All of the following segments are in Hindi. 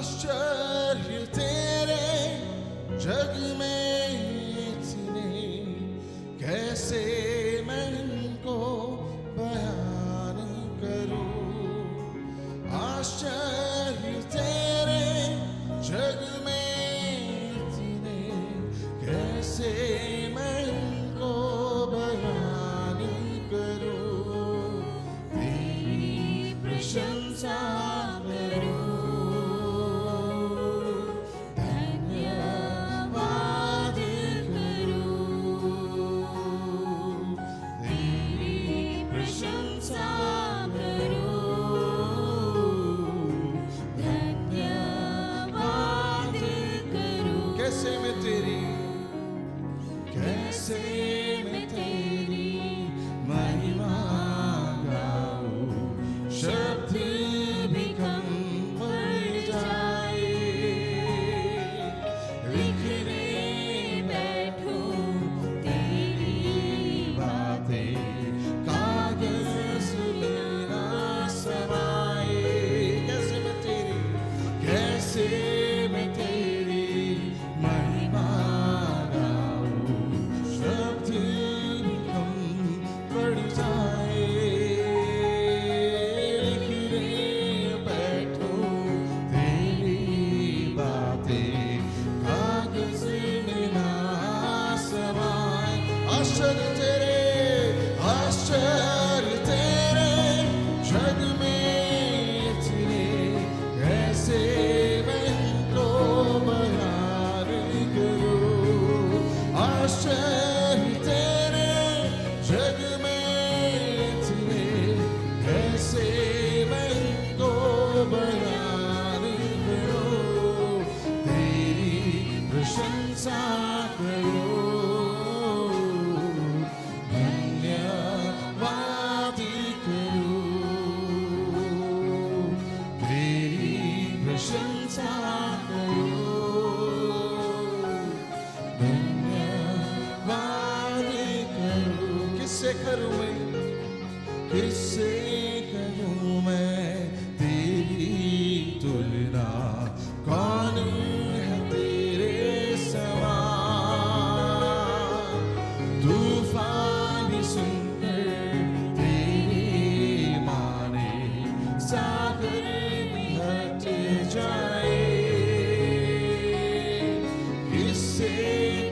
आश्चर्य तेरे जग में इतने, कैसे मैं इनको बयान करूं। आश्चर्य तेरे जग में इतने, कैसे मैं इनको बयान करूं। तेरी प्रशंसा कैसे मैं तेरी महिमा गाऊं। शब्द भी कम पड़ जाए, लिखने बैठूं तेरी बातें, कागज मेरा समाए। कैसे मैं तेरी महिमा आश्चर्य तेरे जग में इतने, कैसे मैं इनको बयान करूं। आश्चर्य तेरे जग में इतने, कैसे मैं इनको बयान करूं। तेरी प्रशंसा करूं, प्रशंसा करूं, धन्यवाद करूं। किससे करूं मैं, किससे करूं मैं तेरी तुलना। कौन है तेरे समान। तूफान भी सुनकर तेरी माने, सागर भी हट जाए। किससे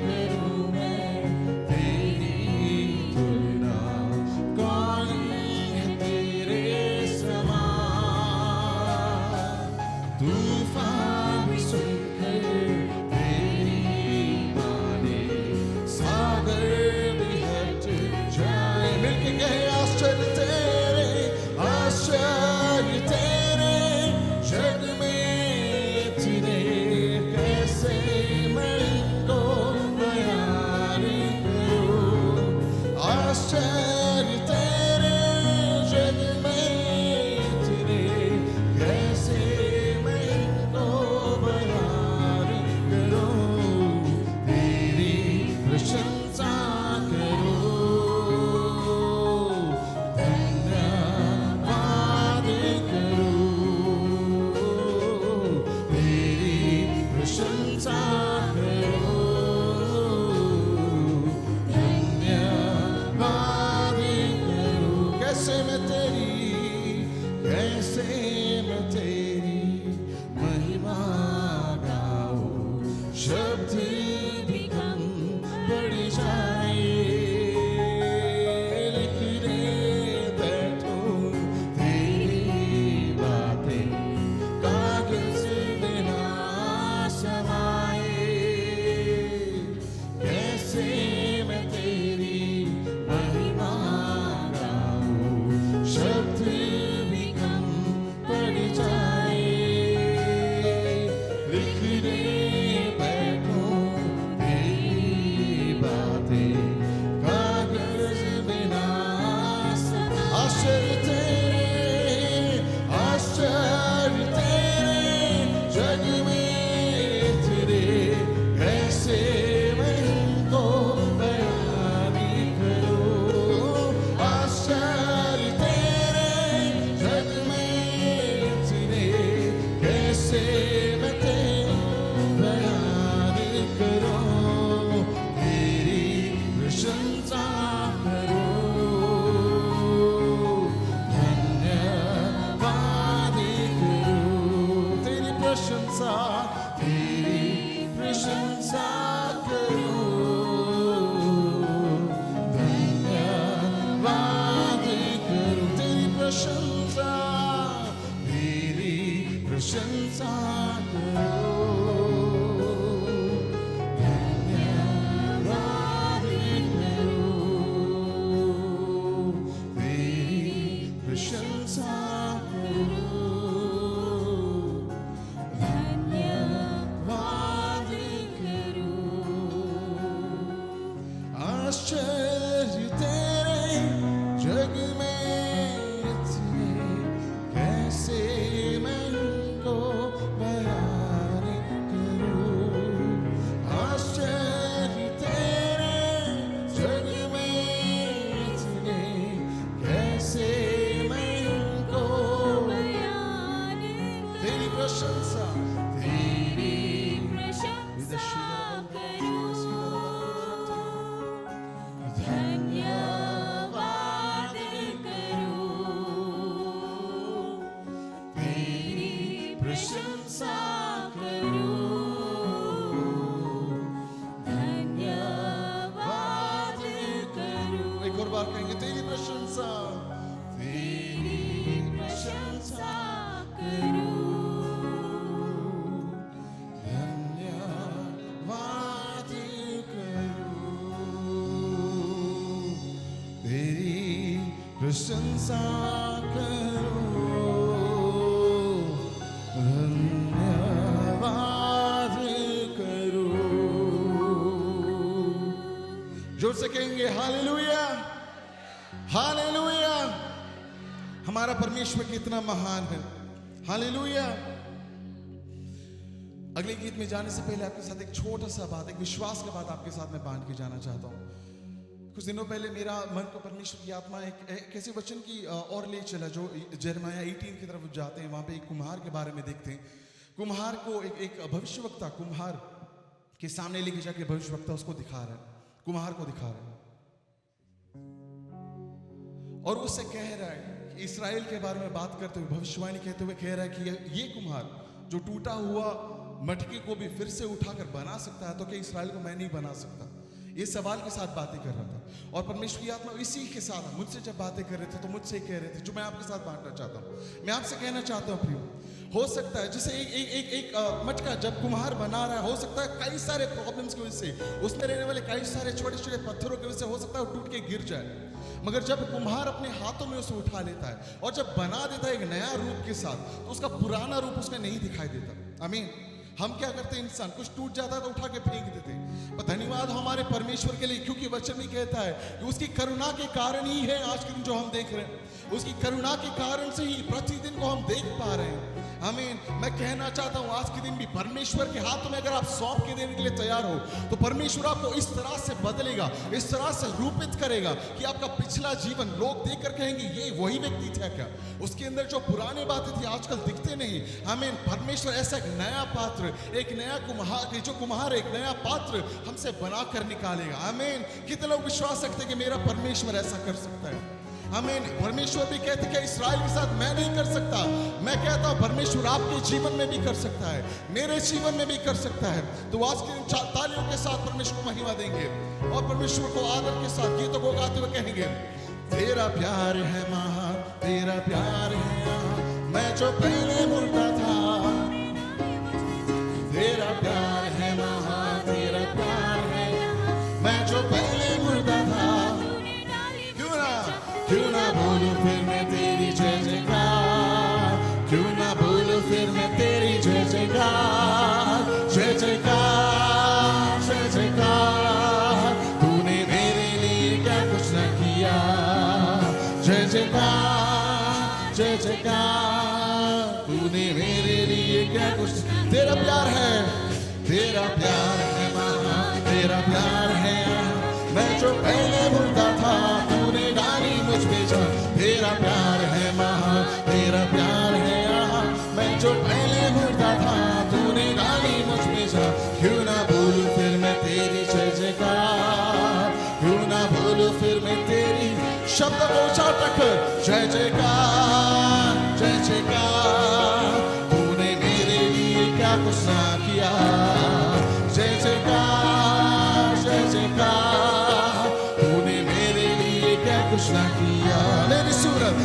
करूं मैं तेरी तुलना। कौन है तेरे समान। तूफान भी सुनकर तेरी माने, सागर भी हट जाए। मिलके कहे आश्चर्य तेरे, आश्चर्य तेरे जग में इतने, कैसे मैं इनको बयान करूं। आश्चर्य तेरे जग में इतने, कैसे मैं इनको बयान करूं। तेरी प्रशंसा करूं, धन्यवाद करूं। तेरी प्रशंसा करूं, धन्यवाद करूं। कैसे मैं तेरी महिमा गाऊं। शब्द भी कम पड़ जाए, लिखने बैठूं तेरी बातें, कागज में ना समाए। कैसे मैं तेरी महिमा गाऊं। शब्द भी कम पड़ जाए, लिखने बैठूं प्रशंसा, तेरी प्रशंसा करो। धन्यवाद करो, तेरी प्रशंसा करो। धन्यवाद करो। आश्चर्य तेरे जग में इतने, कैसे मैं उनको बयान करूं। आश्चर्य तेरे जग में इतने, कैसे मैं उनको बयान तेरी प्रशंसा, तेरी प्रशंसा करूं। धन्यवाद करूं, तेरी प्रशंसा करूं। धन्यवाद करूं, एक और बार कहेंगे, तेरी प्रशंसा, तेरी प्रशंसा करूं। धन्यवाद करूं, तेरी प्रशंसा करूं। धन्यवाद करूं। जोर से कहेंगे हालेलुया, हालेलुया। हमारा परमेश्वर कितना महान है। हालेलुया। अगले गीत में जाने से पहले आपके साथ एक छोटा सा बात, एक विश्वास का बात आपके साथ मैं बांट के जाना चाहता हूं। कुछ दिनों पहले मेरा मन को परमेश्वर की आत्मा एक ऐसे वचन की और ले चला जो यिर्मयाह 18 की तरफ जाते हैं। वहां पे एक कुम्हार के बारे में देखते हैं। कुम्हार को एक भविष्यवक्ता कुम्हार के सामने लेके जाके भविष्यवक्ता उसको दिखा रहा है, कुम्हार को दिखा रहा है और उससे कह रहा है कि इस्राएल के बारे में बात करते हुए, भविष्यवाणी कहते हुए कह रहा है कि ये कुम्हार जो टूटा हुआ मटके को भी फिर से उठाकर बना सकता है, तो क्या इस्राएल को मैं नहीं बना सकता? ये सवाल के साथ बातें कर रहा था। और परमेश्वर की आत्मा इसी के साथ मुझसे जब बातें कर रहे थे तो मुझसे कह रहे थे, जो मैं आपके साथ बांटना चाहता हूँ। मैं आपसे कहना चाहता हूँ प्रियो, हो सकता है जैसे एक मटका जब कुम्हार बना रहा है, हो सकता है कई सारे प्रॉब्लम्स की वजह से, उसमें रहने वाले कई सारे छोटे छोटे पत्थरों की वजह से हो सकता है वो टूट के गिर जाए। मगर जब कुम्हार अपने हाथों में उसे उठा लेता है और जब बना देता है एक नया रूप के साथ, तो उसका पुराना रूप उसमें नहीं दिखाई देता। आमीन। हम क्या करते हैं, इंसान कुछ टूट जाता है तो उठा के फेंक देते हैं। पर धन्यवाद हमारे परमेश्वर के लिए, क्योंकि वचन भी कहता है कि उसकी करुणा के कारण ही है आज के दिन जो हम देख रहे हैं। उसकी करुणा के कारण से ही प्रतिदिन को हम देख पा रहे हैं। आमीन। मैं कहना चाहता हूं आज के दिन भी परमेश्वर के हाथों में अगर आप सौंप के देने के लिए तैयार हो, तो परमेश्वर आपको इस तरह से बदलेगा, इस तरह से रूपित करेगा कि आपका पिछला जीवन लोग देखकर कहेंगे ये वही व्यक्ति था क्या? उसके अंदर जो पुरानी बातें थी आजकल दिखते नहीं। आमीन। परमेश्वर ऐसा एक नया पात्र, एक नया कुम्हार, जो कुम्हार एक नया पात्र हमसे बनाकर निकालेगा। आमीन। कितने लोग विश्वास रखते हैं कि मेरा परमेश्वर ऐसा कर सकता है? आमीन। परमेश्वर भी कहते कि इस्राएल के साथ मैं नहीं कर सकता, मैं कहता हूं परमेश्वर आपके जीवन में भी कर सकता है, मेरे जीवन में भी कर सकता है। तो आज के दिन तालियों के साथ परमेश्वर को महिमा देंगे और परमेश्वर को आदर के साथ गीतों को गाते हुए कहेंगे, तेरा प्यार है महान, तेरा प्यार है यहाँ, मैं जो पहले मुर्दा था। तेरा प्यार है महान, तेरा प्यार है यहाँ, मैं जो पहले मुर्दा था। क्यों ना बोलूं फिर मैं तेरी जय जयकार, क्यों ना बोलूं फिर मैं तेरी जय जयकार, जय जयकार, जय जयकार। तूने मेरे लिए क्या कुछ न किया, जय जयकार, जय जयकार। तूने मेरे लिए क्या कुछ, तेरा प्यार है, तेरा प्यार है महान, तेरा प्यार है मैं जो पहले मुर्दा था, तूने डाली मुझ पे जान। तेरा प्यार है महान, तेरा प्यार है यहाँ, मैं जो पहले मुर्दा था, तूने डाली मुझ पे जान। क्यों ना बोलूं फिर मैं तेरी जय जयकार, क्यों ना बोलूं फिर मैं तेरी, शब्द को उच्चार कर, जय जयकार, जय जयकार। तूने मेरे लिए क्या कुछ ना किया, जय जयकार, जय जयकार। कुछ ना किया।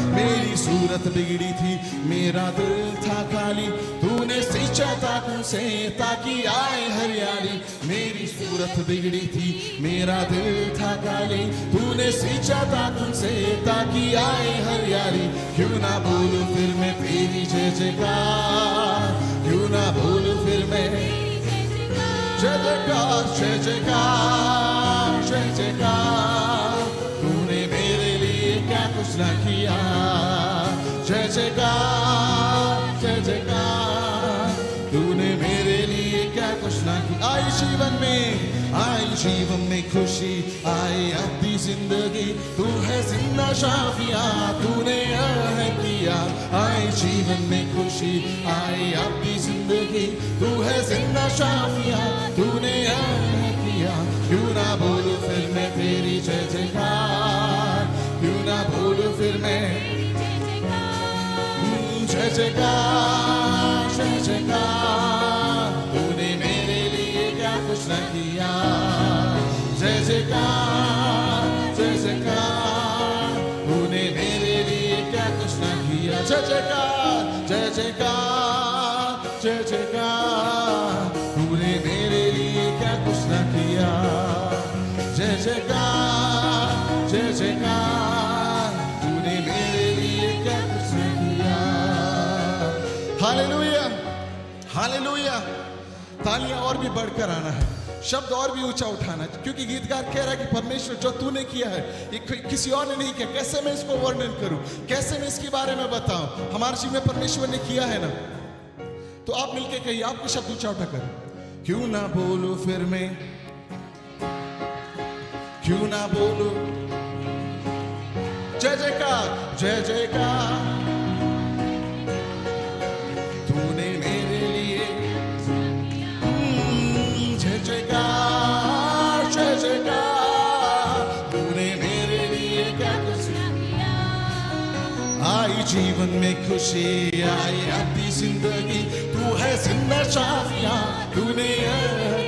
मेरी सूरत बिगड़ी थी, मेरा दिल था खाली, तूने सींचा ताकों से ताकि आए हरियाली। मेरी सूरत बिगड़ी थी, मेरा दिल था खाली, तूने सींचा ताकों से ताकि आए हरियाली। क्यों ना बोलूं फिर मैं तेरी जय जयकार, क्यों ना बोलूं फिर मैं जय जयकार, जय जयकार, जय जयकार। तूने मेरे लिए क्या कुछ ना किया, जय जयकार, जय जयकार। तूने मेरे लिए क्या कुछ ना किया। आई जीवन में खुशी, आई अपनी जिंदगी, तू है जिंदा शाफिया, तूने है किया। आई जीवन में खुशी, आई अपनी जिंदगी, तू है जिंदा शाफिया, तूने है किया। क्यों ना बोलूं फिर मैं तेरी जय जयकार, क्यों ना बोलूं फिर मैं जय जयकार, जय जयकार। तूने मेरे लिए क्या कुछ न किया, जय जयकार, जय जयकार। तूने मेरे लिए क्या कुछ न किया, जय जयकार, जय जयकार, जय जयकार। तूने मेरे लिए क्या कुछ न किया, जय जयकार, जय जयकार। तूने मेरे लिए क्या कुछ न किया। Hallelujah, hallelujah. तालियां और भी बढ़कर आना है, शब्द और भी ऊंचा उठाना है, क्योंकि गीतकार कह रहा है कि परमेश्वर जो तूने किया है ये किसी और ने नहीं किया। कैसे मैं इसको वर्णन करूं, कैसे मैं इसके बारे में बताऊं। हमारे जीवन में परमेश्वर ने किया है ना, तो आप मिलके कहिए, आपके शब्द ऊंचा उठाकर। क्यों ना बोलूं फिर मैं, क्यों ना बोलूं जय जयकार, जय जयकार। तूने मेरे लिए जय जयकार, जय जयकार। तूने मेरे लिए क्या कुछ किया। आई जीवन में खुशी, आई अपनी जिंदगी, तू है जिंदा शाफिया, तूने यह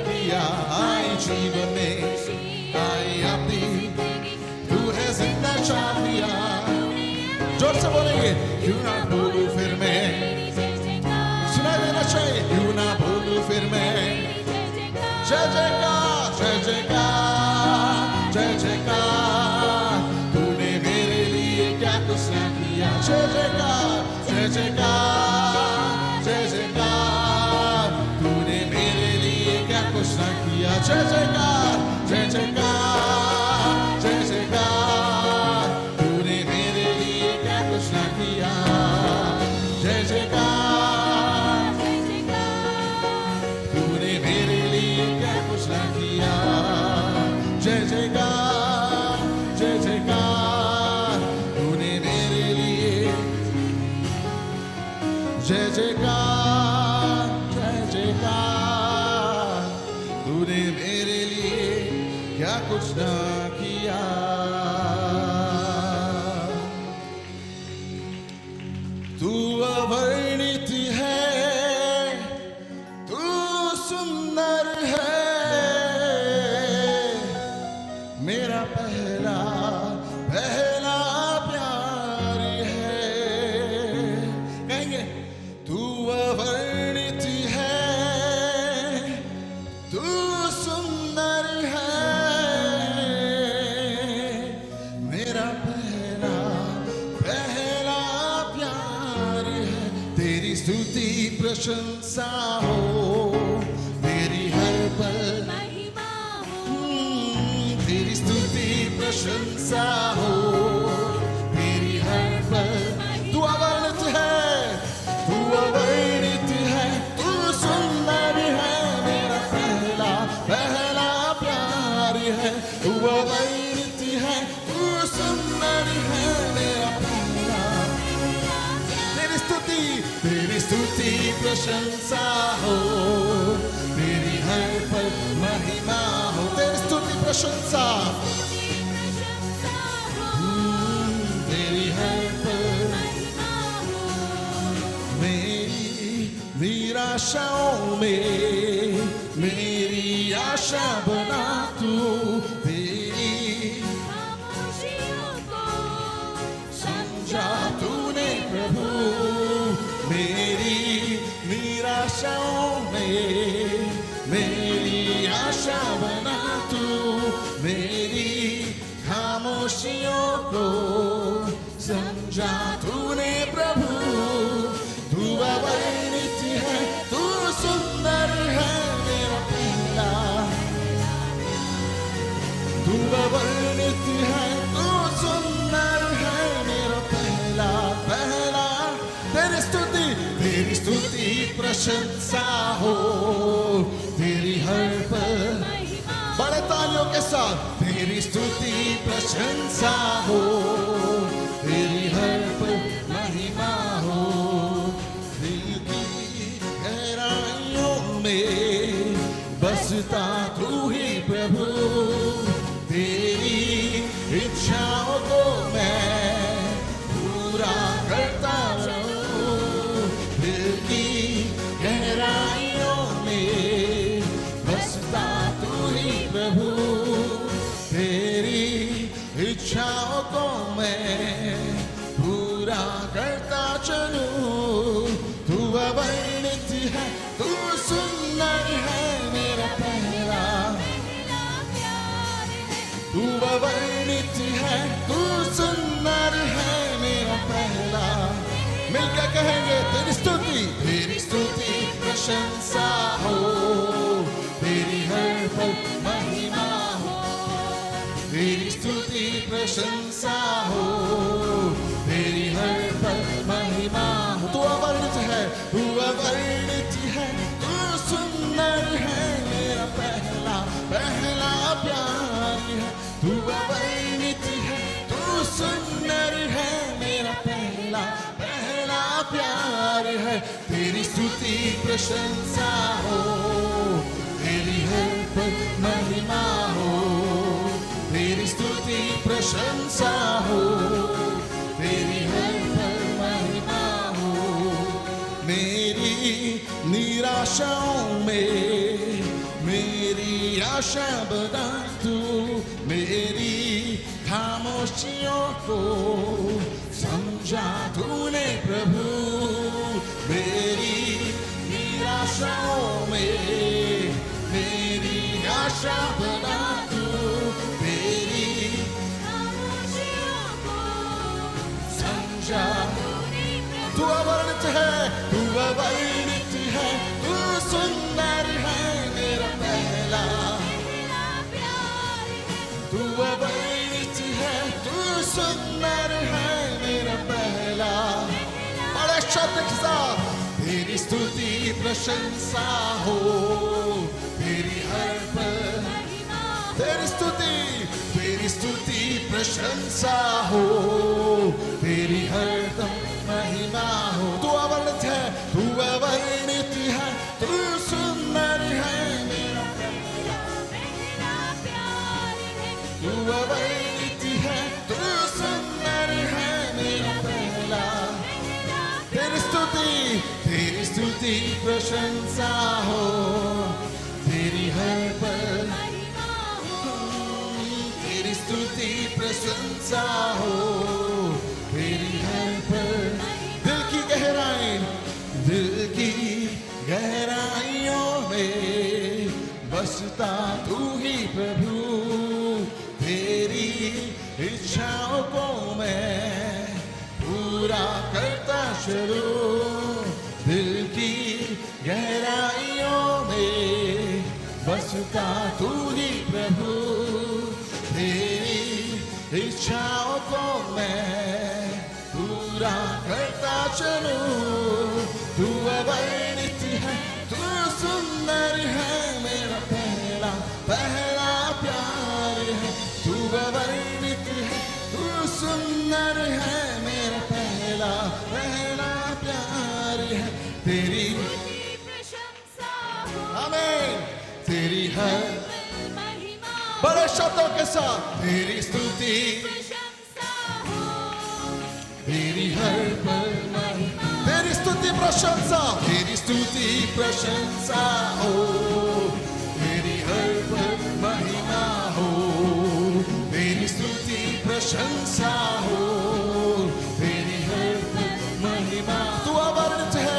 किया। आई जीवन में आई अपनी, तू है जिंदा शाफिया। जोर से बोलेंगे, क्यों ना बोलूं फिर मैं, सुनाई देना चाहिए। क्यों ना बोलूं फिर मैं जय जयकार, जय जयकार, जय जयकार। तूने मेरे लिए क्या कुछ ना किया, जय जयकार, जय जयकार, जय जयकार। तूने मेरे लिए क्या कुछ ना किया, जय जयकार, जय जयकार, जय जयकार। तूने मेरे लिए क्या कुछ ना किया, जय जयकार, तूने मेरे लिए क्या कुछ ना किया, जय जयकार, जय जयकार। तूने मेरे लिए जय जयकार, जय जयकार। तूने मेरे लिए क्या कुछ ना किया। तू अवर्णित है, तू सुंदर है, मेरा पहला पहला प्यार है। कहेंगे, तू अवर्णित है, तू सुंदर है, मेरा पहला पहला प्यार है। तेरी स्तुति प्रशंसा हो, तेरी हर पल तेरी स्तुति प्रशंसा हो, तेरी हर पल। तू अवर्णित है, तू अवर्णित है, तू सुंदर है, मेरा पहला पहला प्यार है। तू अवर्णित है, तू सुंदर है, मेरा पहला। तेरी स्तुति प्रशंसा हो, तेरी हर पल महिमा हो। तेरी स्तुति प्रशंसा, तेरी हर पल। मेरी निराशाओं में मेरी आशा बना तू, तेरी समझा तूने मेरी निराशाओं में मेरी आशा बना तू, मेरी खामोशियों को समझा तूने प्रभु। तू अवर्णित है, तू सुंदर है मेरा पहला, तू अवर्णित है, तू सुंदर है मेरा पहला पहला। तेरी स्तुति प्रशंसा हो, तेरी हर पल बड़े तालियों के साथ तेरी स्तुति प्रशंसा हो, तेरी हर पल महिमा हो। दिल की गहराइयों में बसता तू ही प्रभु, तेरी इच्छाओं को मैं पूरा करता रहूं। दिल की गहराइयों में बसता तू ही प्रभु, तेरी इच्छाओं को मैं पूरा करता चलूं। तू अवर्णित है, तू सुंदर है मेरा पहला, तू अवर्णित है, तू सुंदर है मेरा पहला। मिलकर कहेंगे तेरी स्तुति प्रशंसा हो, तेरी हर पल महिमा हो। तेरी स्तुति प्रशंसा हो, तेरी हर पल महिमा हो। तू अवर्णित है, तू अवर्णित है, तू सुंदर है मेरा पहला पहला प्यार है। तू अवर्णित है, तू सुंदर है मेरा पहला पहला प्यार है। तेरी स्तुति प्रशंसा हो, तेरी हर पल महिमा हो। तेरी स्तुति प्रशंसा हो, तेरी हर पल महिमा हो। मेरी निराशाओं में मेरी आशा बना तू, मेरी खामोशियों को समझा तूने प्रभु। मेरी निराशाओं में मेरी आशा बना तू, मेरी समझा। तू अवर्णित है, तू अवर्णित है, तू सुंदर है मेरा पहला, तू अवर्णित है, तू सुंदर है मेरा पहला। बड़े शब्द के साथ तेरी स्तुति प्रशंसा हो, तेरी हर पल तेरी स्तुति प्रशंसा हो, तेरी हर दम महिमा हो। तू अवर्णित है, तू अवर्णित है, तू सुंदर है मेरा पहला, तू अवर्णित है, तू सुंदर है मेरा पहला। तेरी स्तुति प्रशंसा हो, तेरी हर पल तेरी स्तुति प्रशंसा हो, तेरी हर पल। दिल की गहराइयों में बसता तू ही प्रभु, तेरी इच्छाओं को मैं पूरा करता चलूं। दिल की गहराइयों में बसता तू ही प्रभु, तेरी इच्छाओं को मैं पूरा करता चलूं। तू अवर्णित है, तू सुंदर है मेरा पहला पहला प्यार है। तू अवर्णित है, तू सुंदर है मेरा पहला पहला प्यार है। तेरी आमीन, तेरी हर बड़े शब्दों के साथ तेरी स्तुति तेरी हर पल महिमा, तेरी स्तुति प्रशंसा, तेरी स्तुति प्रशंसा हो, तेरी हर पल महिमा हो। तेरी स्तुति प्रशंसा हो, तेरी हर पल महिमा। तू अवर्णित है,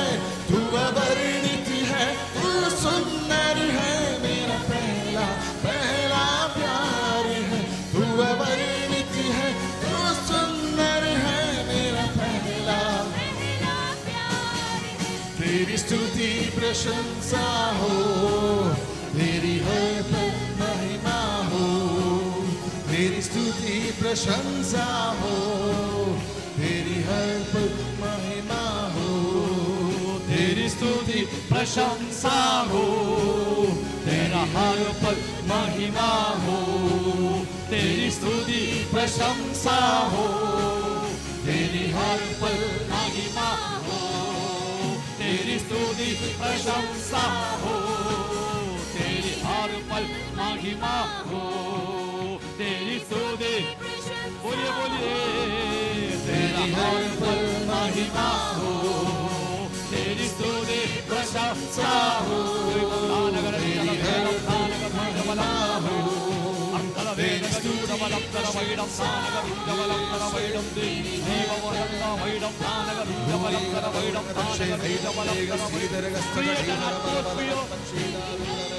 तेरी स्तुति प्रशंसा हो, तेरी हर पल महिमा हो, तेरी स्तुति प्रशंसा हो, तेरी हर पल महिमा हो, तेरी स्तुति प्रशंसा हो, तेरा हर पल महिमा हो, तेरी स्तुति प्रशंसा हो, तेरी हर पल महिमा हो, तेरी स्तुति प्रशंसा हो, तेरी हर पल महिमा हो, तेरी स्तुति बोलिए बोलिए तेरा हर पल महिमा हो, तेरी स्तुति प्रशंसा हो, तेरी हर पल महिमा हो, तेरी स्तुति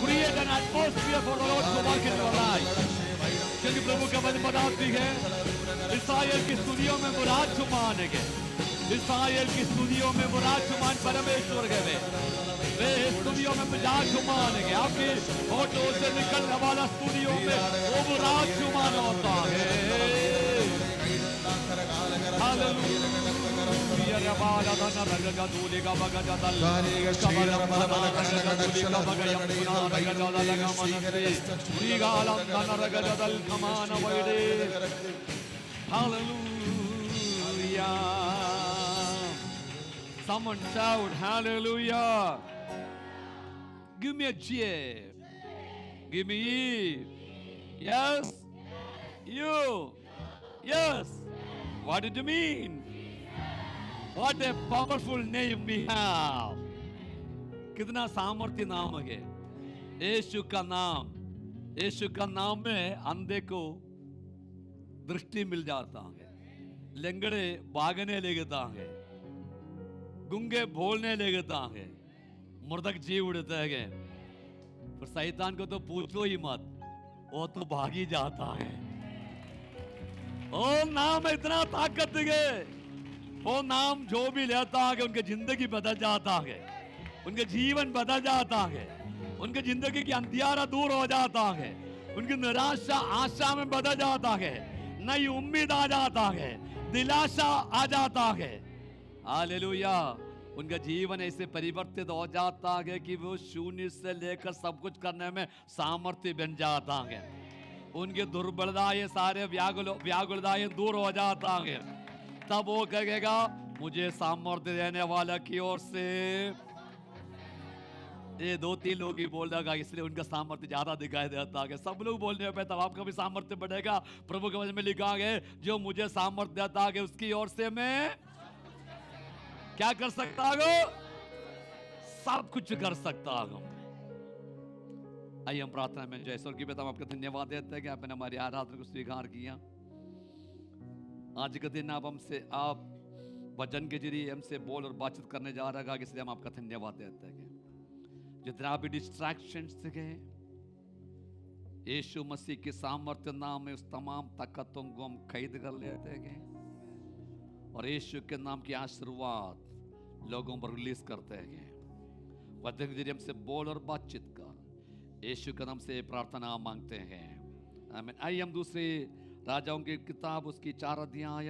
Create an atmosphere for the Lord to work in your life. क्योंकि प्रभु का वचन बताती है इस्राएल की स्तुतियों में विराजमान है, इस्राएल की स्तुतियों में विराजमान परमेश्वर है, वे स्तुतियों में विराजमान है, आपके होठों से निकलने वाला स्तुतियों में वो विराजमान होता है। Hallelujah. Someone shout hallelujah. Give me a cheer. Give me Eve. Yes. You. Yes. What did you mean? What a powerful name we have. कितना सामर्थ्य नाम है यीशु का नाम। यीशु का नाम में अंधे को दृष्टि मिल जाता है, लंगड़े भागने लगता है, गूंगे बोलने लगता है, मृतक जी उड़ते हैं। पर शैतान को तो पूछो ही मत, वो तो भाग ही जाता है। ओ नाम इतना ताकत है, वो नाम जो भी लेता है उनकी जिंदगी बदल जाता है, उनके जीवन बदल जाता है, उनके जिंदगी की अंधियारा दूर हो जाता है, उनकी निराशा आशा में बदल जाता है, नई उम्मीद आ जाता है, दिलासा आ जाता है। हालेलुया। उनका जीवन ऐसे परिवर्तित हो जाता है कि वो शून्य से लेकर सब कुछ करने में सामर्थ्य बन जाता है। उनकी दुर्बलताएं सारे व्याकुलताएं दूर हो जाता है। तब वो कहेगा मुझे सामर्थ्य देने वाला की ओर से। ये दो तीन लोग ही बोल रहा, इसलिए उनका सामर्थ्य ज्यादा दिखाई देता है। सब लोग बोलने पे तब आपका भी सामर्थ्य बढ़ेगा। प्रभु के वचन में लिखा है जो मुझे सामर्थ्य देता है उसकी ओर से मैं क्या कर सकता हूं? सब कुछ कर सकता हूं। आइए हम प्रार्थना में जय स्वर्गीय पिता, हम आपका धन्यवाद देते हैं कि आपने हमारी आराधना को स्वीकार किया। आज के दिन आप हमसे आप वचन के जरिए हमसे बोल और बातचीत करने जा रहा है, इसलिए हम आपका धन्यवाद देते हैं। जितना भी डिस्ट्रैक्शंस थे यीशु मसीह के सामर्थ्य नाम में उस तमाम ताकतों को हम कैद कर लेते हैं और यीशु के नाम की आशीर्वाद लोगों पर रिलीज करते हैं। वचन के जरिए हमसे बोल और बातचीत कर यीशु के नाम से प्रार्थना मांगते हैं, आमीन। आइए हम दूसरे राजाओं की किताब उसकी 4 अध्याय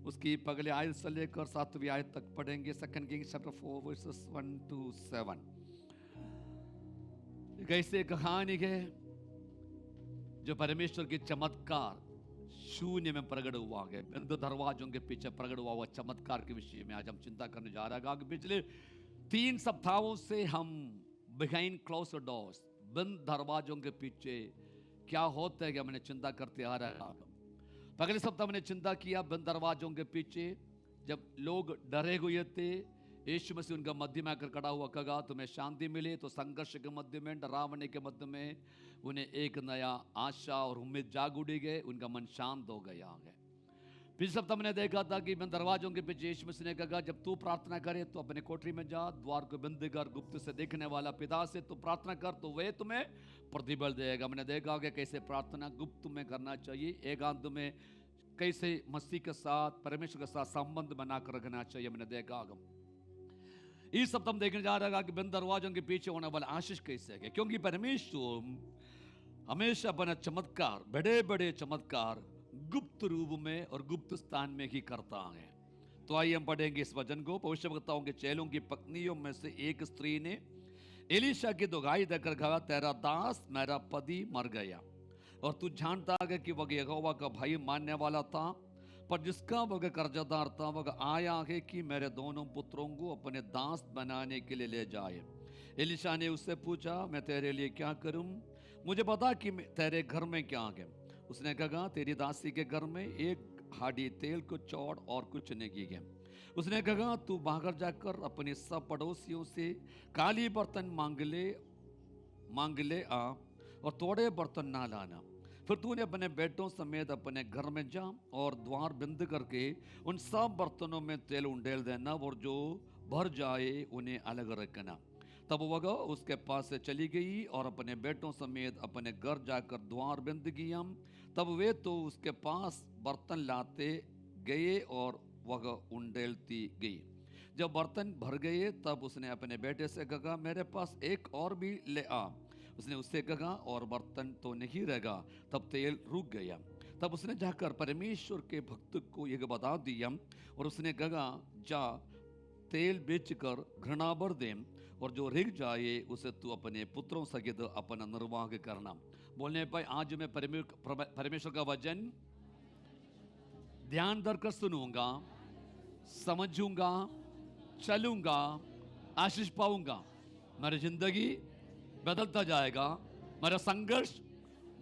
उसकी पगले आयत से लेकर 7वीं आयत तक पढ़ेंगे। 2 किंग्स चैप्टर 4 वर्सेस 1 to 7। कैसे कहानी है जो परमेश्वर की चमत्कार शून्य में प्रकट हुआ है, बंद दरवाजों के पीछे प्रकट हुआ चमत्कार के विषय में आज हम चिंता करने जा रहे हैं। पिछले 3 सप्ताहों से हम बिहाइंड क्लोज्ड डोर्स, बंद दरवाजों के पीछे क्या होता है कि हमने चिंता करते आ रहा है। अगले सप्ताह मैंने चिंता किया बंद दरवाजों के पीछे जब लोग डरे हुए थे, यीशु मसीह उनका मध्य में आकर खड़ा हुआ, कहा तुम्हें शांति मिले। तो संघर्ष के मध्य में, डरावने के मध्य में उन्हें एक नया आशा और उम्मीद जाग उड़ी गए, उनका मन शांत हो गया है। पिछले सप्ताह मैंने देखा था कि बंद दरवाजों के पीछे यीशु मसीह ने कहा जब तू प्रार्थना करे तो अपने कोठरी में जा, द्वार को बंद कर, गुप्त से देखने वाला पिता से तो प्रार्थना कर तो वे तुम्हें प्रतिबल देगा। मैंने देखा कि कैसे प्रार्थना गुप्त में करना चाहिए, एकांत में कैसे मसीह के साथ परमेश्वर के साथ संबंध बनाकर रखना चाहिए। मैंने देखा इस सप्ताह हम देखने जा रहा है कि बंद दरवाजों के पीछे होने वाला आशीष कैसे है, क्योंकि परमेश्वर हमेशा अपना चमत्कार, बड़े बड़े चमत्कार गुप्त रूप में और गुप्त स्थान में ही करता है। तो आइए हम पढ़ेंगे इस वचन को। भविष्यवक्ताओं के चेलों की पत्नियों में से एक स्त्री ने एलीशा की दुहाई देकर कहा, तेरा दास मेरा पति मर गया और तू जानता है कि वह यहोवा का भय मानने वाला था, पर जिसका वह कर्जदार था वह आया है कि मेरे दोनों पुत्रों को अपने दास बनाने के लिए ले जाए। एलीशा ने उससे पूछा, मैं तेरे लिए क्या करूं? मुझे पता कि तेरे घर में क्या है। उसने कहा, तेरी दासी के घर में एक हाडी तेल को चौड़ और कुछ नहीं है। उसने कहा, तू बाहर जाकर अपने सब पड़ोसियों से काली बर्तन मांग ले आ और थोड़े बर्तन ना लाना। फिर तूने अपने बेटों समेत अपने घर में जा और द्वार बंद करके उन सब बर्तनों में तेल उंडेल देना और जो भर जाए उन्हें अलग रखना। तब वह उसके पास से चली गई और अपने बेटों समेत अपने घर जाकर द्वार बंद किया। तब वे तो उसके पास बर्तन लाते गए और वह उंडेलती गई। जब बर्तन भर गए तब उसने अपने बेटे से कहा, मेरे पास एक और भी ले आ। उसने उससे कहा, और बर्तन तो नहीं रहेगा। तब तेल रुक गया। तब उसने जाकर परमेश्वर के भक्त को यह बता दिया और उसने कहा, जा तेल बेचकर घृणा भर दे और जो रिग जाए उसे तू अपने पुत्रों सहित अपना निर्वाह करना। बोलने पर आज मैं परमेश्वर का वचन ध्यान धरकर सुनूंगा, समझूंगा, चलूंगा, आशीष पाऊंगा। मेरी जिंदगी बदलता जाएगा, मेरा संघर्ष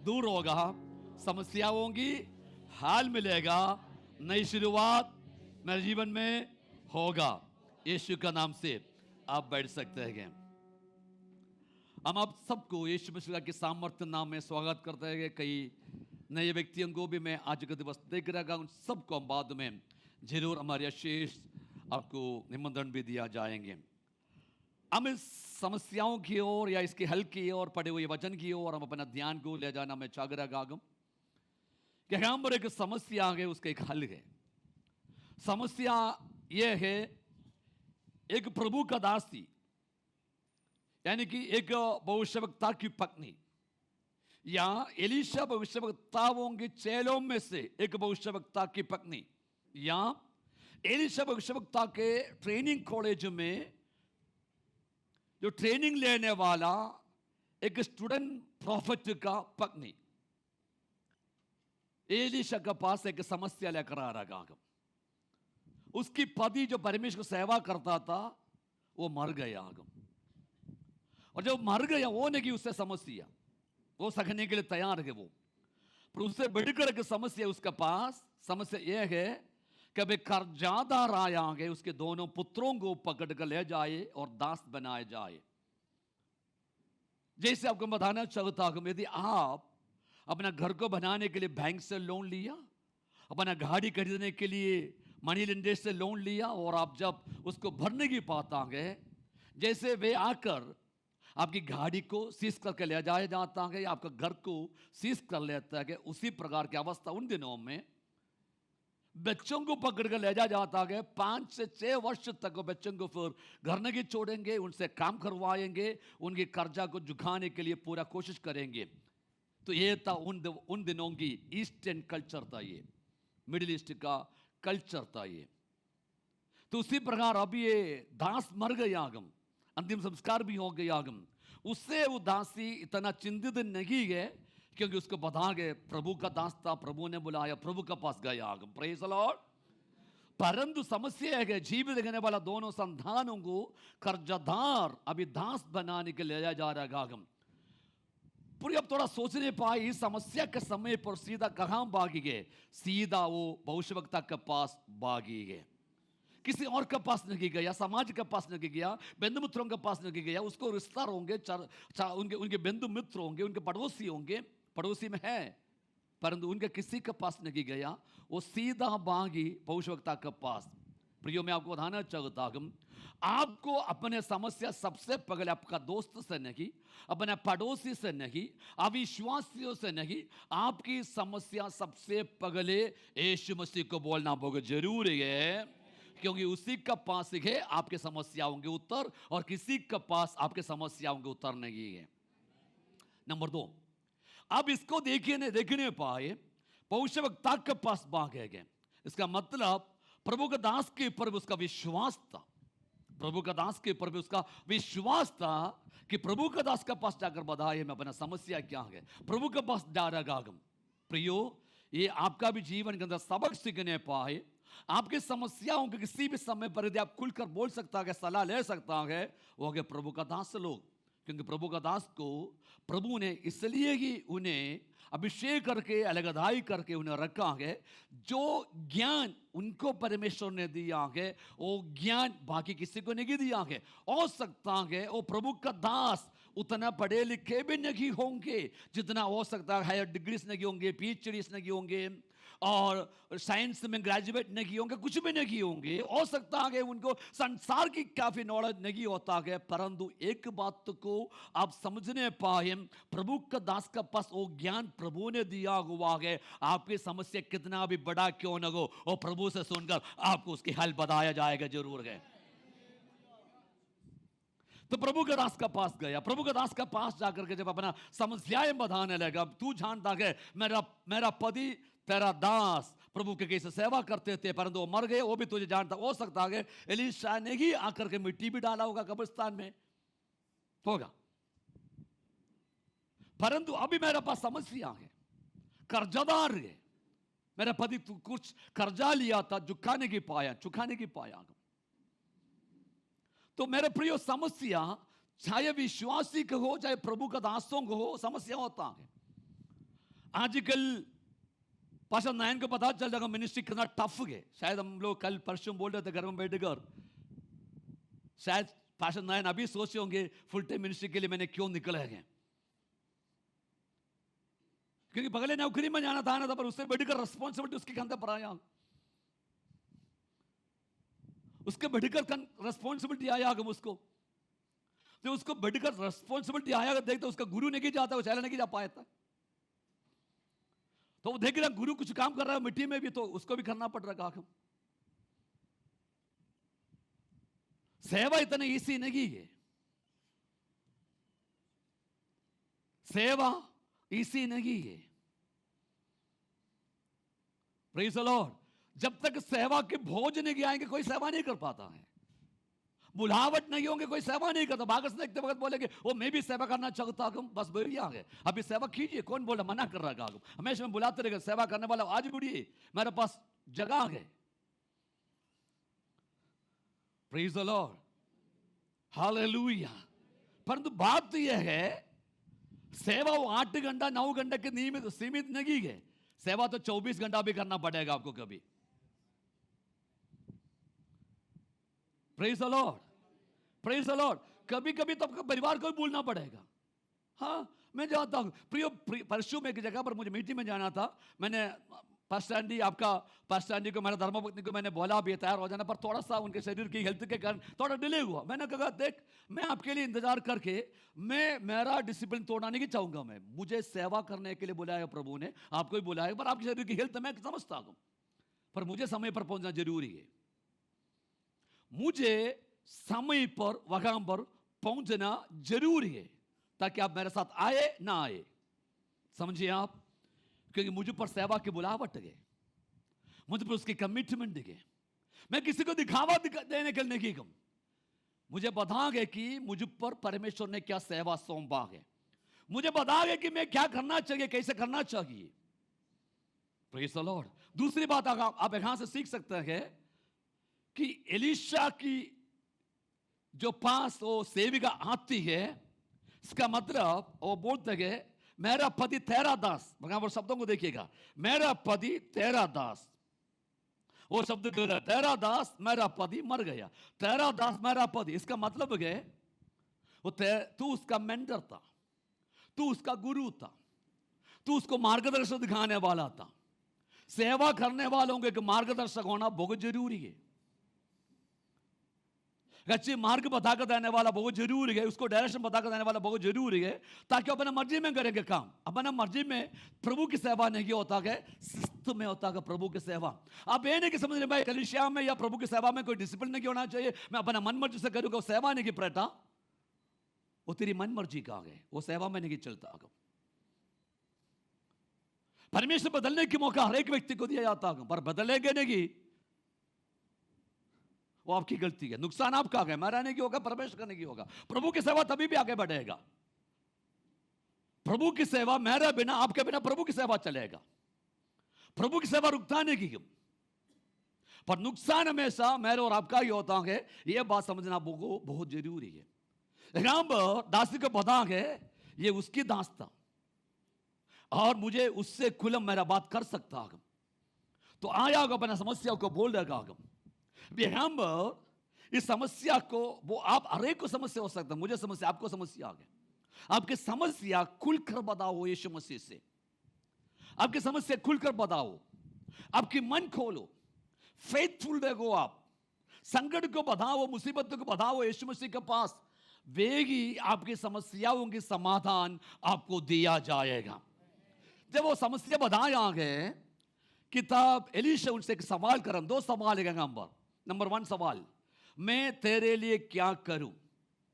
दूर होगा, समस्याओं की हाल मिलेगा, नई शुरुआत मेरे जीवन में होगा। यीशु का नाम से आप बैठ सकते हैं। हम आप सबको यीशु मसीह के सामर्थ्य नाम में स्वागत करते हैं। कई नए व्यक्तियों को भी मैं आज का दिवस देख रहा हूं, उन सबको हम बाद में जरूर हमारे आशीष आपको निमंत्रण भी दिया जाएंगे। हम इस समस्याओं की ओर या इसके हल की ओर, पढ़े हुए वचन की ओर हम अपना ध्यान को ले जाना मैं चाह रहा हूं कि हम पर एक समस्या है, उसका एक हल है। समस्या यह है, एक प्रभु का दासी यानी कि एक भविष्यवक्ता की पत्नी या एलीशा भविष्यवक्ताओं के चेलों में से एक भविष्यवक्ता की पत्नी या एलीशा भविष्यवक्ता के ट्रेनिंग कॉलेज में जो ट्रेनिंग लेने वाला एक स्टूडेंट प्रॉफिट का पत्नी एलीशा के पास एक समस्या लेकर आ रहा है। उसकी पति जो परमेश्वर की सेवा करता था वो मर गया, और जब मर गया वो नहीं उससे समस्या, वो सकने के लिए तैयार है वो, पर उससे बढ़कर एक समस्या उसके पास। समस्या यह है कि अभी कर्जदार आया है, उसके दोनों पुत्रों को पकड़ कर ले जाए और दास बनाए जाए। जैसे आपको बताना चाहता हूं, यदि आप अपना घर को बनाने के लिए बैंक से लोन लिया, अपना गाड़ी खरीदने के लिए मनी लेंडर से लोन लिया, और आप जब उसको भरने की पाता है, जैसे वे आकर आपकी गाड़ी को सीज करके ले जाया जाता है, आपका घर को सीज कर लेता है, उसी प्रकार की अवस्था उन दिनों में बच्चों को पकड़ कर ले जाता है। 5 से 6 वर्ष तक वो बच्चों को फिर घर नहीं छोड़ेंगे, उनसे काम करवाएंगे, उनके कर्जा को झुकाने के लिए पूरा कोशिश करेंगे। तो ये था उन दिनों की ईस्टर्न कल्चर था, ये मिडिल ईस्ट का कल्चर था ये। तो उसी प्रकार अभी ये दास मर गया, अंतिम संस्कार भी हो गया, उससे वो दासी इतना चिंतित नहीं है क्योंकि उसको बता गए प्रभु का दास था, प्रभु ने बुलाया, प्रभु के पास गया। Praise the Lord. परंतु समस्या है, जीवित रहने वाला दोनों संतानों को कर्जदार अभी दास बनाने के लिए जा रहा है। पूरी अब थोड़ा सोचने पाए, इस समस्या के समय पर सीधा कहां भागी गए? सीधा वो भविष्यवक्ता के पास भागी गए, किसी और के पास नहीं गया, समाज के पास नहीं गया, बंधु मित्रों के पास नहीं गया। उसको रिश्तेदार होंगे, उनके बंधु मित्र होंगे, उनके पड़ोसी होंगे, पड़ोसी में है, परंतु उनके किसी के पास नहीं गया, वो सीधा भागी भविष्यवक्ता के पास। प्रियो, मैं आपको बताना चाहता हूं, आपको अपने समस्या सबसे पहले आपका दोस्त से नहीं, अपने पड़ोसी से नहीं, अविश्वासियों से नहीं, आपकी समस्या सबसे पहले यीशु मसीह को बोलना बहुत जरूरी है, क्योंकि उसी के पास ही है आपके समस्याओं के उत्तर, और किसी के पास आपके समस्याओं के उत्तर नहीं है। नंबर 2, अब इसको देखने पाए, भविष्यवक्ता के पास भागे गए। इसका मतलब प्रभु के दास के ऊपर भी उसका विश्वास था, प्रभु का दास के ऊपर भी उसका विश्वास था कि प्रभु का दास के पास जाकर बताए मैं अपना समस्या क्या है, प्रभु के पास जा रहा। प्रियो, ये आपका भी जीवन के अंदर सबक सीखने पाए, आपकी समस्याओं के किसी भी समय पर यदि आप खुलकर बोल सकता है, सलाह ले सकता है, वो है प्रभु का दास लोग। क्योंकि प्रभु का दास को प्रभु ने इसलिए ही उन्हें अभिषेक करके अलगदाई करके उन्हें रखा है, जो ज्ञान उनको परमेश्वर ने दिया है वो ज्ञान बाकी किसी को नहीं दिया है। हो सकता है वो प्रभु का दास उतना पढ़े लिखे भी नहीं होंगे जितना हो सकता है, हायर डिग्रीज नहीं होंगे, PhDs नहीं होंगे, और साइंस में ग्रेजुएट नहीं होंगे, कुछ भी नहीं होंगे। हो सकता है उनको संसार की काफी नॉलेज नहीं होता है, परंतु एक बात को आप समझने पाए, प्रभु का दास का पास वो ज्ञान प्रभु ने दिया हुआ है। आपकी समस्या कितना भी बड़ा क्यों न हो, वो प्रभु से सुनकर आपको उसकी हल बताया जाएगा जरूर है। तो प्रभु के दास का पास गया, प्रभु के दास का पास जाकर के जब अपना समस्याएं बताने लगा, तू जानता है मेरा पति तेरा दास प्रभु के कैसे सेवा करते थे, परंतु वो मर गए, वो भी तुझे जानता। हो सकता है एलीशा ने ही आकर के मिट्टी भी डाला होगा कब्रिस्तान में, होगा। परंतु अभी मेरे पास समस्या है, कर्जदार है, मेरा पति कुछ कर्जा लिया था, चुकाने की पाया। तो मेरे प्रियो, समस्या चाहे विश्वासी को हो चाहे प्रभु का दासों को हो, समस्या होता है। आजकल पास्टर नायन को पता चल जाएगा मिनिस्ट्री कितना टफ है। शायद हम लोग कल परसों बोल रहे थे घर में बैठकर, शायद पास्टर नायन अभी सोचे होंगे फुल टाइम मिनिस्ट्री के लिए मैंने क्यों निकले हैं, क्योंकि पहले नौकरी में जाना था, पर उससे बढ़कर रिस्पॉन्सिबिलिटी उसके कंधे पर आया, उसके बढ़कर रिस्पॉन्सिबिलिटी आया उसको, तो उसको बढ़कर रिस्पॉन्सिबिलिटी आया, देखते उसका गुरु नहीं जाता, वो चला नहीं जा पाया था। तो वो देख रहा गुरु कुछ काम कर रहा है मिट्टी में भी, तो उसको भी करना पड़ रहा है। सेवा इतनी ईजी नहीं है, सेवा ईजी नहीं है। Praise the Lord. जब तक सेवा के भोज नहीं आएंगे कोई सेवा नहीं कर पाता है, बुलावट नहीं होंगे कोई सेवा नहीं करता। बागस देखते वक्त बोलेंगे वो मैं भी सेवा करना चाहता हूं, बस बढ़िया है, अभी सेवा कीजिए, कौन बोला मना कर रहा है? हमेशा में बुलाते रहेगा सेवा करने वाला, आज बुढ़िए मेरे पास जगह है। Praise the Lord, hallelujah. परंतु बात यह है, सेवा वो 8 घंटा 9 घंटे के नियमित सीमित नहीं है, सेवा तो 24 घंटा भी करना पड़ेगा आपको कभी। Praise the Lord, praise the Lord. कभी कभी तो आपका परिवार को भी भूलना पड़ेगा। हाँ, मैं जानता हूं प्रियो, परसों में एक जगह पर मुझे मीटिंग में जाना था, मैंने पास्टर एंडी को, मेरा धर्मपत्नी को मैंने बोला भी तैयार हो जाना, पर थोड़ा सा उनके शरीर की हेल्थ के कारण थोड़ा डिले हुआ। मैंने कहा देख, मैं आपके लिए इंतजार करके मैं मेरा डिसिप्लिन तोड़ना नहीं चाहूंगा, मैं मुझे सेवा करने के लिए बुलाया प्रभु ने, आपको भी बुलाया, पर आपके शरीर की हेल्थ मैं समझता हूं, पर मुझे समय पर पहुंचना जरूरी है, मुझे समय पर वहां पर पहुंचना जरूरी है, ताकि आप मेरे साथ आए ना आए, समझिए आप। क्योंकि मुझ पर सेवा की बुलावट है, मुझ पर उसकी कमिटमेंट है। मैं किसी को दिखावा देने के लिए नहीं कहूं, मुझे बता है कि मुझ पर परमेश्वर ने क्या सेवा सौंपा है, मुझे बता है कि मैं क्या करना चाहिए, कैसे करना चाहिए। Praise the Lord. दूसरी बात आप यहां से सीख सकते हैं कि एलीशा की जो पास वो सेविका आती है, इसका मतलब वो बोलते हैं मेरा पति तेरा दास, वहां पर शब्दों को देखिएगा, मेरा पति तेरा दास, वो शब्द तेरा दास मेरा पति मर गया, तेरा दास मेरा पति, इसका मतलब है वो तू उसका मेंटर था, तू उसका गुरु था, तू उसको मार्गदर्शन दिखाने वाला था। सेवा करने वालों के मार्गदर्शक होना बहुत जरूरी है। अच्छी मार्ग बताकर देने वाला बहुत जरूरी है, उसको डायरेक्शन बताकर देने वाला बहुत जरूरी है, ताकि अपने मर्जी में करेंगे काम। अपने मर्जी में प्रभु की सेवा नहीं होता है, शिस्त में होता है प्रभु की सेवा। आप ये नहीं कि समझ रहे भाई कलीसिया में या प्रभु की सेवा में कोई डिसिप्लिन नहीं होना चाहिए, मैं अपना मन मर्जी से करूँगा, सेवा नहीं की प्रटा, वो तेरी मन मर्जी का है, वो सेवा में नहीं चलता। परमेश्वर बदलने की मौका हर एक व्यक्ति को दिया जाता है, पर बदलेंगे नहीं, वो आपकी गलती है। नुकसान आपका है, मेरा नहीं होगा, परमेश्वर का नहीं होगा। प्रभु की सेवा तभी भी आगे बढ़ेगा। प्रभु की सेवा मेरे बिना, आपके बिना प्रभु की सेवा चलेगा। प्रभु की सेवा रुकता नहीं की, पर नुकसान हमेशा मेरे और आपका ही होता है। यह बात समझना बहुत जरूरी है। राम दासी को पता है ये उसकी दास था और मुझे उससे खुलम मेरा बात कर सकता है, तो आया अपना समस्या को बोल देगा। हम इस समस्या को, वो आप हर एक को समस्या हो सकता है, मुझे समस्या, आपको समस्या आ गई, आपकी समस्या खुलकर बताओ यीशु मसीह से। आपकी समस्या खुलकर बताओ, आपकी मन खोलो, फेथफुल देखो, आप संकट को बताओ, मुसीबत को बताओ यीशु मसीह के पास, वेगी आपकी समस्याओं की समाधान आपको दिया जाएगा। जब वो समस्या बताया गए, किताब एलीशा उनसे एक सवाल करम, दो सवाल है। नंबर 1 सवाल, मैं तेरे लिए क्या करूं,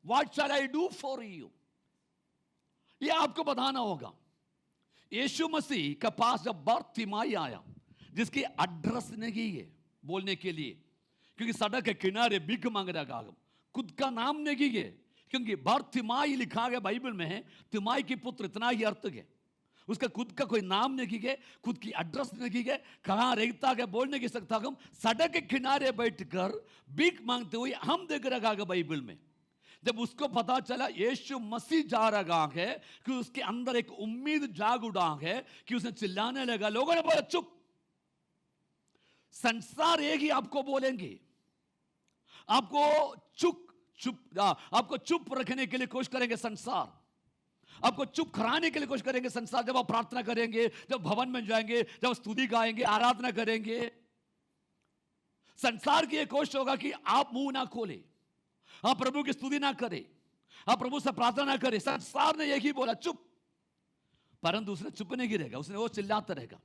what shell I do for you, ये आपको बताना होगा। यीशु मसीह के पास जब बर्तिमाई आया, जिसकी एड्रेस नहीं है बोलने के लिए, क्योंकि सड़क के किनारे भीख मांग रहा, खुद का नाम नहीं है, क्योंकि बर्तिमाई लिखा गया बाइबल में है, तिमाई की पुत्र, इतना ही अर्थ है, उसका खुद का कोई नाम नहीं है, खुद की एड्रेस नहीं है, कहां रहता है बोल नहीं सकता। हम सड़क के किनारे बैठकर भीख मांगते हुए हम देख रखा है बाइबल में। जब उसको पता चला यीशु मसीह जा रहा है, कि उसके अंदर एक उम्मीद जाग उड़ा है, कि उसने चिल्लाने लगा, लोगों ने बोला चुप, संसार एक ही आपको बोलेंगे, आपको चुप रखने के लिए कोशिश करेंगे संसार, आपको चुप कराने के लिए कोशिश करेंगे संसार। जब आप प्रार्थना करेंगे, जब भवन में जाएंगे, जब स्तुति गाएंगे, आराधना करेंगे, संसार की यह कोशिश होगा कि आप मुंह ना खोले, आप प्रभु की स्तुति ना करें, आप प्रभु से प्रार्थना ना करें। संसार ने यही बोला चुप, परंतु उसने चुप नहीं गिरेगा, उसने वो चिल्लाता रहेगा।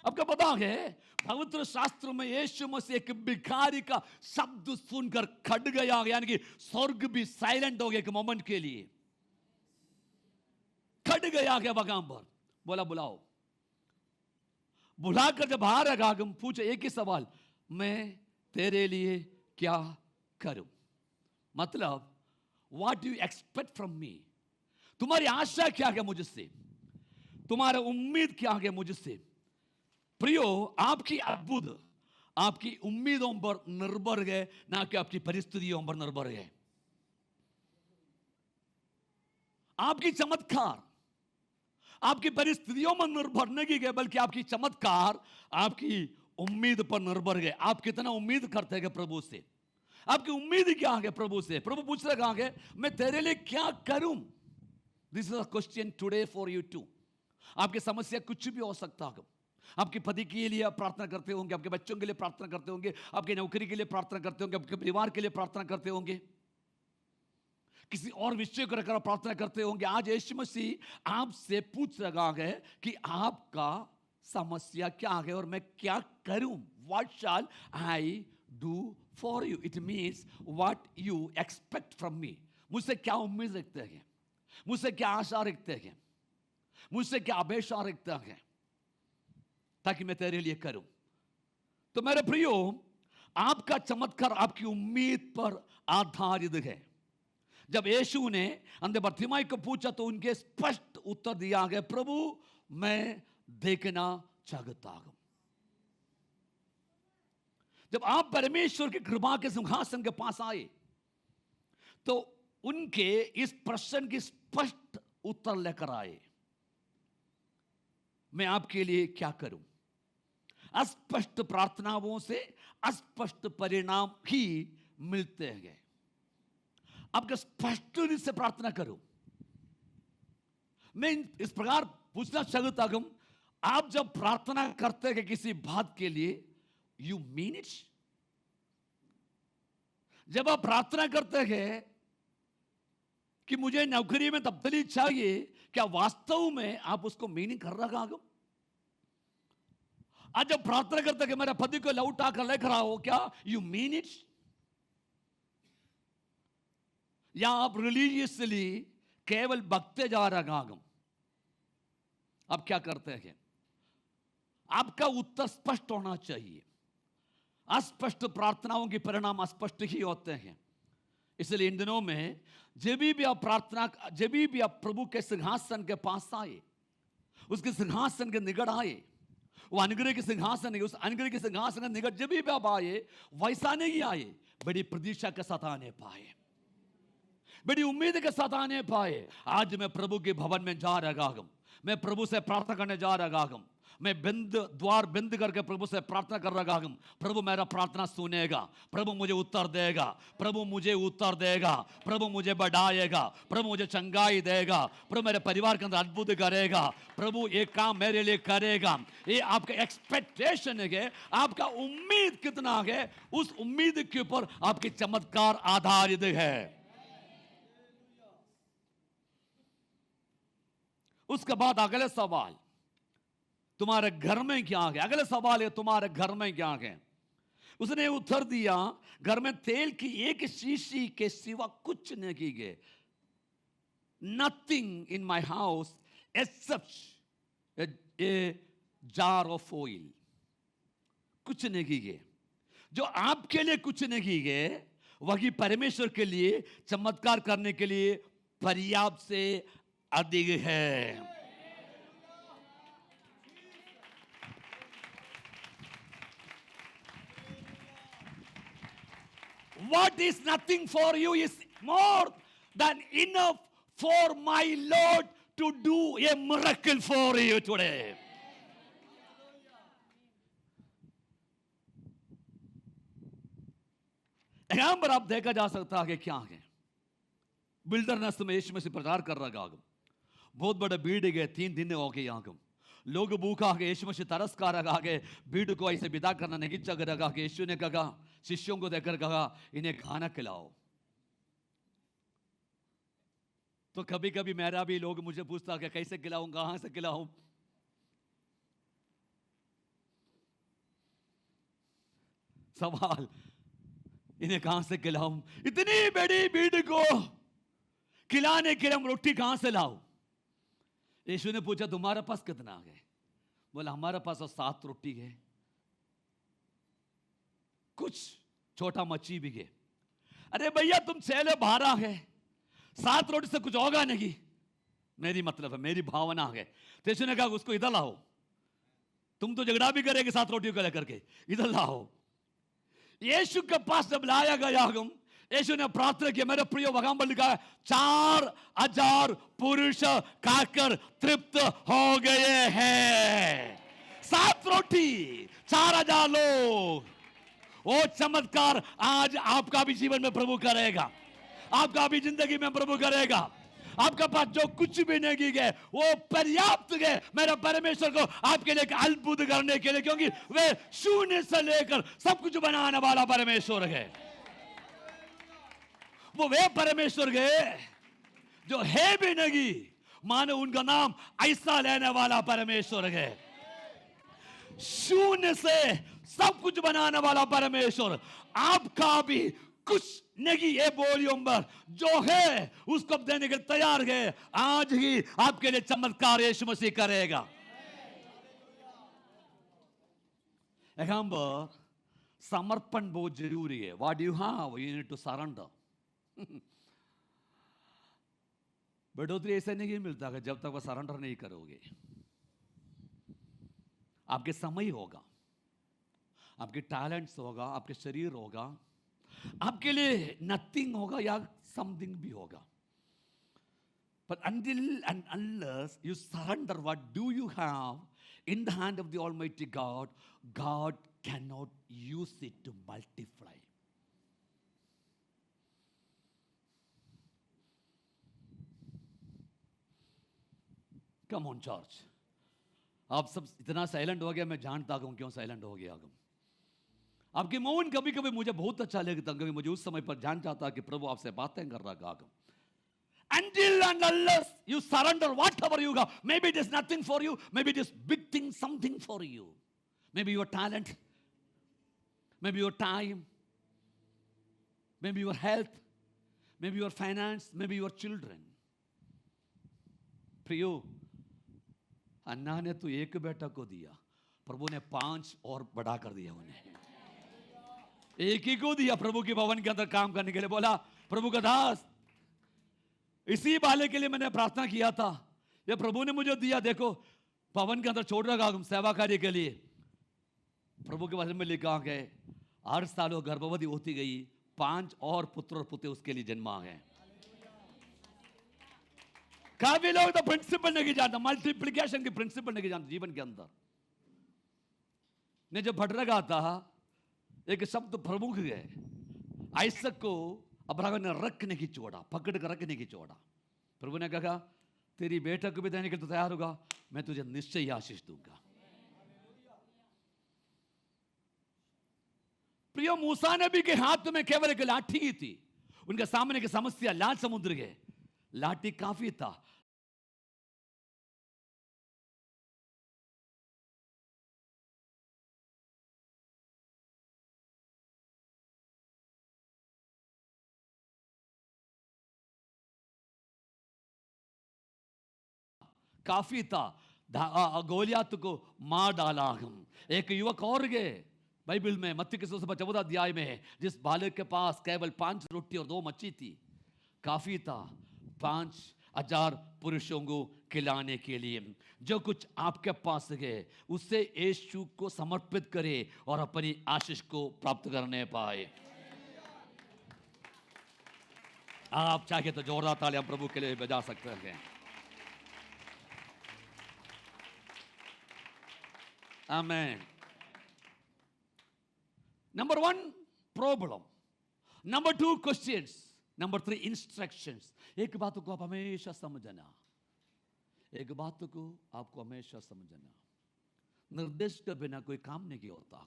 आपको पता है पवित्र शास्त्र में यीशु मसीह एक भिखारी का शब्द सुनकर खड़ गया, यानी कि स्वर्ग भी साइलेंट हो गया एक मोमेंट के लिए, खड़ गया क्या बगाम पर, बोला बुलाओ। बुलाकर जब बाहर आगम पूछे एक ही सवाल, मैं तेरे लिए क्या करूं, मतलब what do you expect from me, तुम्हारी आशा क्या है मुझसे, तुम्हारा उम्मीद क्या है मुझसे। प्रियो, आपकी अद्भुत, आपकी उम्मीदों पर निर्भर है, ना कि आपकी परिस्थितियों पर निर्भर है। आपकी चमत्कार आपकी परिस्थितियों में निर्भर नहीं है, बल्कि आपकी चमत्कार आपकी उम्मीद पर निर्भर है। आप कितना उम्मीद करते हैं प्रभु से, आपकी उम्मीद क्या है प्रभु से। प्रभु पूछ रहे कहां है, मैं तेरे लिए क्या करूं। This is a question today for you too. आपकी समस्या कुछ भी हो सकता है। आपके पति के लिए आप प्रार्थना करते होंगे, आपके बच्चों के लिए प्रार्थना करते होंगे, आपकी नौकरी के लिए प्रार्थना करते होंगे, आपके परिवार के लिए प्रार्थना करते होंगे, किसी और विषय को रखकर प्रार्थना करते होंगे। आज यीशु मसीह आपसे पूछ रहा है कि आपका समस्या क्या है और मैं क्या करूं। What shell I do for you, it means what you expect from me. मुझसे क्या उम्मीद रखते हैं, मुझसे क्या आशा रखते हैं, मुझसे क्या अपेक्षा रखते हैं, ताकि मैं तेरे लिए करूं। तो मेरे प्रियो, आपका चमत्कार आपकी उम्मीद पर आधारित है। जब यीशु ने अंधे बर्तिमाई को पूछा तो उनके स्पष्ट उत्तर दिया गया, प्रभु मैं देखना चाहता हूं। जब आप परमेश्वर की कृपा के सिंहासन के पास आए तो उनके इस प्रश्न की स्पष्ट उत्तर लेकर आए, मैं आपके लिए क्या करूं। अस्पष्ट प्रार्थनाओं से अस्पष्ट परिणाम ही मिलते हैं। आपके स्पष्ट रूप से प्रार्थना करो। मैं इस प्रकार पूछना चाहता हूं, आप जब प्रार्थना करते हैं किसी बात के लिए, यू मीन इट। जब आप प्रार्थना करते हैं कि मुझे नौकरी में तब्दीली चाहिए, क्या वास्तव में आप उसको मीनिंग कर रहा हो? आज जब प्रार्थना करते कि मेरे पति को लौटा कर लेकर आओ, क्या यू मीन इट? या आप रिलीजियसली केवल बकते जा रहा हो? आप क्या करते हैं? आपका उत्तर स्पष्ट होना चाहिए। अस्पष्ट प्रार्थनाओं के परिणाम अस्पष्ट ही होते हैं। इसलिए इन दिनों में जब भी आप प्रार्थना, जब भी आप प्रभु के सिंहासन के पास आए, उसके सिंहासन के निकट आए, वो अनुग्रह के सिंहासन, उस अनुग्रह के सिंहासन के निकट जब भी आप आए, वैसा नहीं आए, बड़ी प्रतीक्षा के साथ आने पाए, बड़ी उम्मीद के साथ आने पाए। आज मैं प्रभु के भवन में जा रहा हूं, मैं प्रभु से प्रार्थना करने जा रहा हूं, मैं द्वार बंद करके प्रभु से प्रार्थना कर रहा हूं। प्रभु मेरा प्रार्थना सुनेगा, प्रभु मुझे उत्तर देगा, प्रभु मुझे उत्तर देगा, प्रभु मुझे बढ़ाएगा, प्रभु मुझे चंगाई देगा, प्रभु मेरे परिवार के अंदर अद्भुत करेगा, प्रभु एक काम मेरे लिए करेगा। ये आपका एक्सपेक्टेशन है, आपका उम्मीद कितना है, उस उम्मीद के ऊपर आपकी चमत्कार आधारित है। उसके बाद अगले सवाल, तुम्हारे घर में क्या है? अगला सवाल है, तुम्हारे घर में क्या है? उसने उत्तर दिया, घर में तेल की एक शीशी के सिवा कुछ नहीं है। Nothing in my house except a jar of oil. कुछ नहीं है। जो आपके लिए कुछ नहीं है, वही परमेश्वर के लिए चमत्कार करने के लिए पर्याप्त से अधिक है। What is nothing for you is more than enough for my Lord to do a miracle for you today. यहां पर आप देखा जा सकता है कि क्या है, बिल्डरनेस में यीशु मसीह प्रचार कर रहा है। बहुत बड़ा भीड़ गए, 3 दिन हो गए। यहाँ लोग भूखा गए, यीशु मसीह तरस खा रहा है। भीड़ को ऐसे विदा करना नहीं चल रहा कि यीशु ने कहा, शिष्यों को देखकर कहा, इन्हें खाना खिलाओ। तो कभी कभी मेरा भी लोग मुझे पूछता कि कैसे खिलाऊं, कहां से खिलाऊं। सवाल, इन्हें कहां से खिलाऊं? इतनी बड़ी भीड़ को खिलाने के लिए हम रोटी कहां से लाऊं? यीशु ने पूछा, तुम्हारे पास कितना है? बोला, हमारे पास 7 रोटी है, कुछ छोटा मच्छी भी है। अरे भैया, तुम 6 12 है, 7 रोटी से कुछ होगा नहीं। मेरी मतलब है, मेरी भावना है। तो यीशु ने कहा, उसको इधर लाओ। तुम तो झगड़ा भी करेंगे 7 रोटियों को लेकर के, इधर लाओ। यीशु के पास जब लाया गया हम, यीशु ने प्रार्थना की। मेरे प्रिय वहां पर लिखा है, 4000 पुरुष खाकर तृप्त हो गए हैं। 7 रोटी, 4000 लोग। वो चमत्कार आज आपका भी जीवन में प्रभु करेगा, आपका भी जिंदगी में प्रभु करेगा। आपके पास जो कुछ भी नहीं है, वो पर्याप्त है मेरे परमेश्वर को आपके लिए अद्भुत करने के लिए, क्योंकि वे शून्य से लेकर सब कुछ बनाने वाला परमेश्वर है। वो वे परमेश्वर है जो है भी नहीं, मानो उनका नाम ऐसा लेने वाला परमेश्वर है। शून्य से सब कुछ बनाने वाला परमेश्वर आपका भी कुछ नहीं है वॉल्यूम पर जो है उसको देने के तैयार है। आज ही आपके लिए चमत्कार यीशु मसीह करेगा। समर्पण बहुत जरूरी है। What you have, you need to surrender. बढ़ोतरी ऐसे नहीं मिलता है जब तक वह सरेंडर नहीं करोगे। आपके समय होगा, आपके टैलेंट्स होगा, आपके शरीर होगा, आपके लिए नथिंग होगा या समथिंग भी होगा। But until and unless you surrender what do you have in the hand of the Almighty God, God cannot use it to multiply. Come on, church. आप सब इतना साइलेंट हो गया, मैं जानता हूं क्यों साइलेंट हो गया। आपकी मौन कभी कभी मुझे बहुत अच्छा लगता क्योंकि मुझे उस समय पर जान जाता कि प्रभु आपसे बातें कर रहा है. Until and unless you surrender whatever you got, maybe it is nothing for you, maybe it is big thing, something for you. Maybe your talent, maybe your time, maybe your health, maybe your finance, maybe your children. प्रियो, अन्ना ने तो एक बेटा को दिया, प्रभु ने 5 और बढ़ा कर दिया उन्हें. एक ही को दिया प्रभु के भवन के अंदर काम करने के लिए. बोला प्रभु का दास, इसी बाले के लिए मैंने प्रार्थना किया था, ये प्रभु ने मुझे दिया, देखो भवन के अंदर छोड़ रखा तुम सेवा कार्य के लिए. प्रभु के वचन में लिखा है 8 साल वो गर्भवती होती गई, 5 और पुत्र और पुत्री उसके लिए जन्मा गए. काफी लोग तो प्रिंसिपल नहीं जानते, मल्टीप्लिकेशन की प्रिंसिपल नहीं जानते जीवन के अंदर. ने जब बढ़ रहा था, एक शब्द प्रमुख है, आइसक को अब्राहम ने रखने की छोड़ा, पकड़ कर रखने की छोड़ा. प्रभु ने कहा तेरी बेटा को भी देने के लिए तो तैयार होगा, मैं तुझे निश्चय आशीष दूंगा. प्रियो, मूसा नबी के हाथ में केवल एक लाठी ही थी. उनके सामने की समस्या लाल समुद्र के, लाठी काफी था. काफी था. गोलियात को मार डाला. एक युवक और गए बाइबल में, मत्ती के 14 अध्याय में है, जिस बालक के पास केवल 5 रोटी और 2 मच्छी थी. काफी था 5,000 पुरुषों को खिलाने के लिए. जो कुछ आपके पास है उससे यीशु को समर्पित करे और अपनी आशीष को प्राप्त करने पाए. आप चाहे तो जोरदार तालियां प्रभु के लिए बजा सकते हैं. Amen. Number 1, problem. Number 2, questions. Number 3, instructions. एक बात को आप हमेशा समझना, एक बात को आपको हमेशा समझना, निर्देश के बिना कोई काम नहीं होता.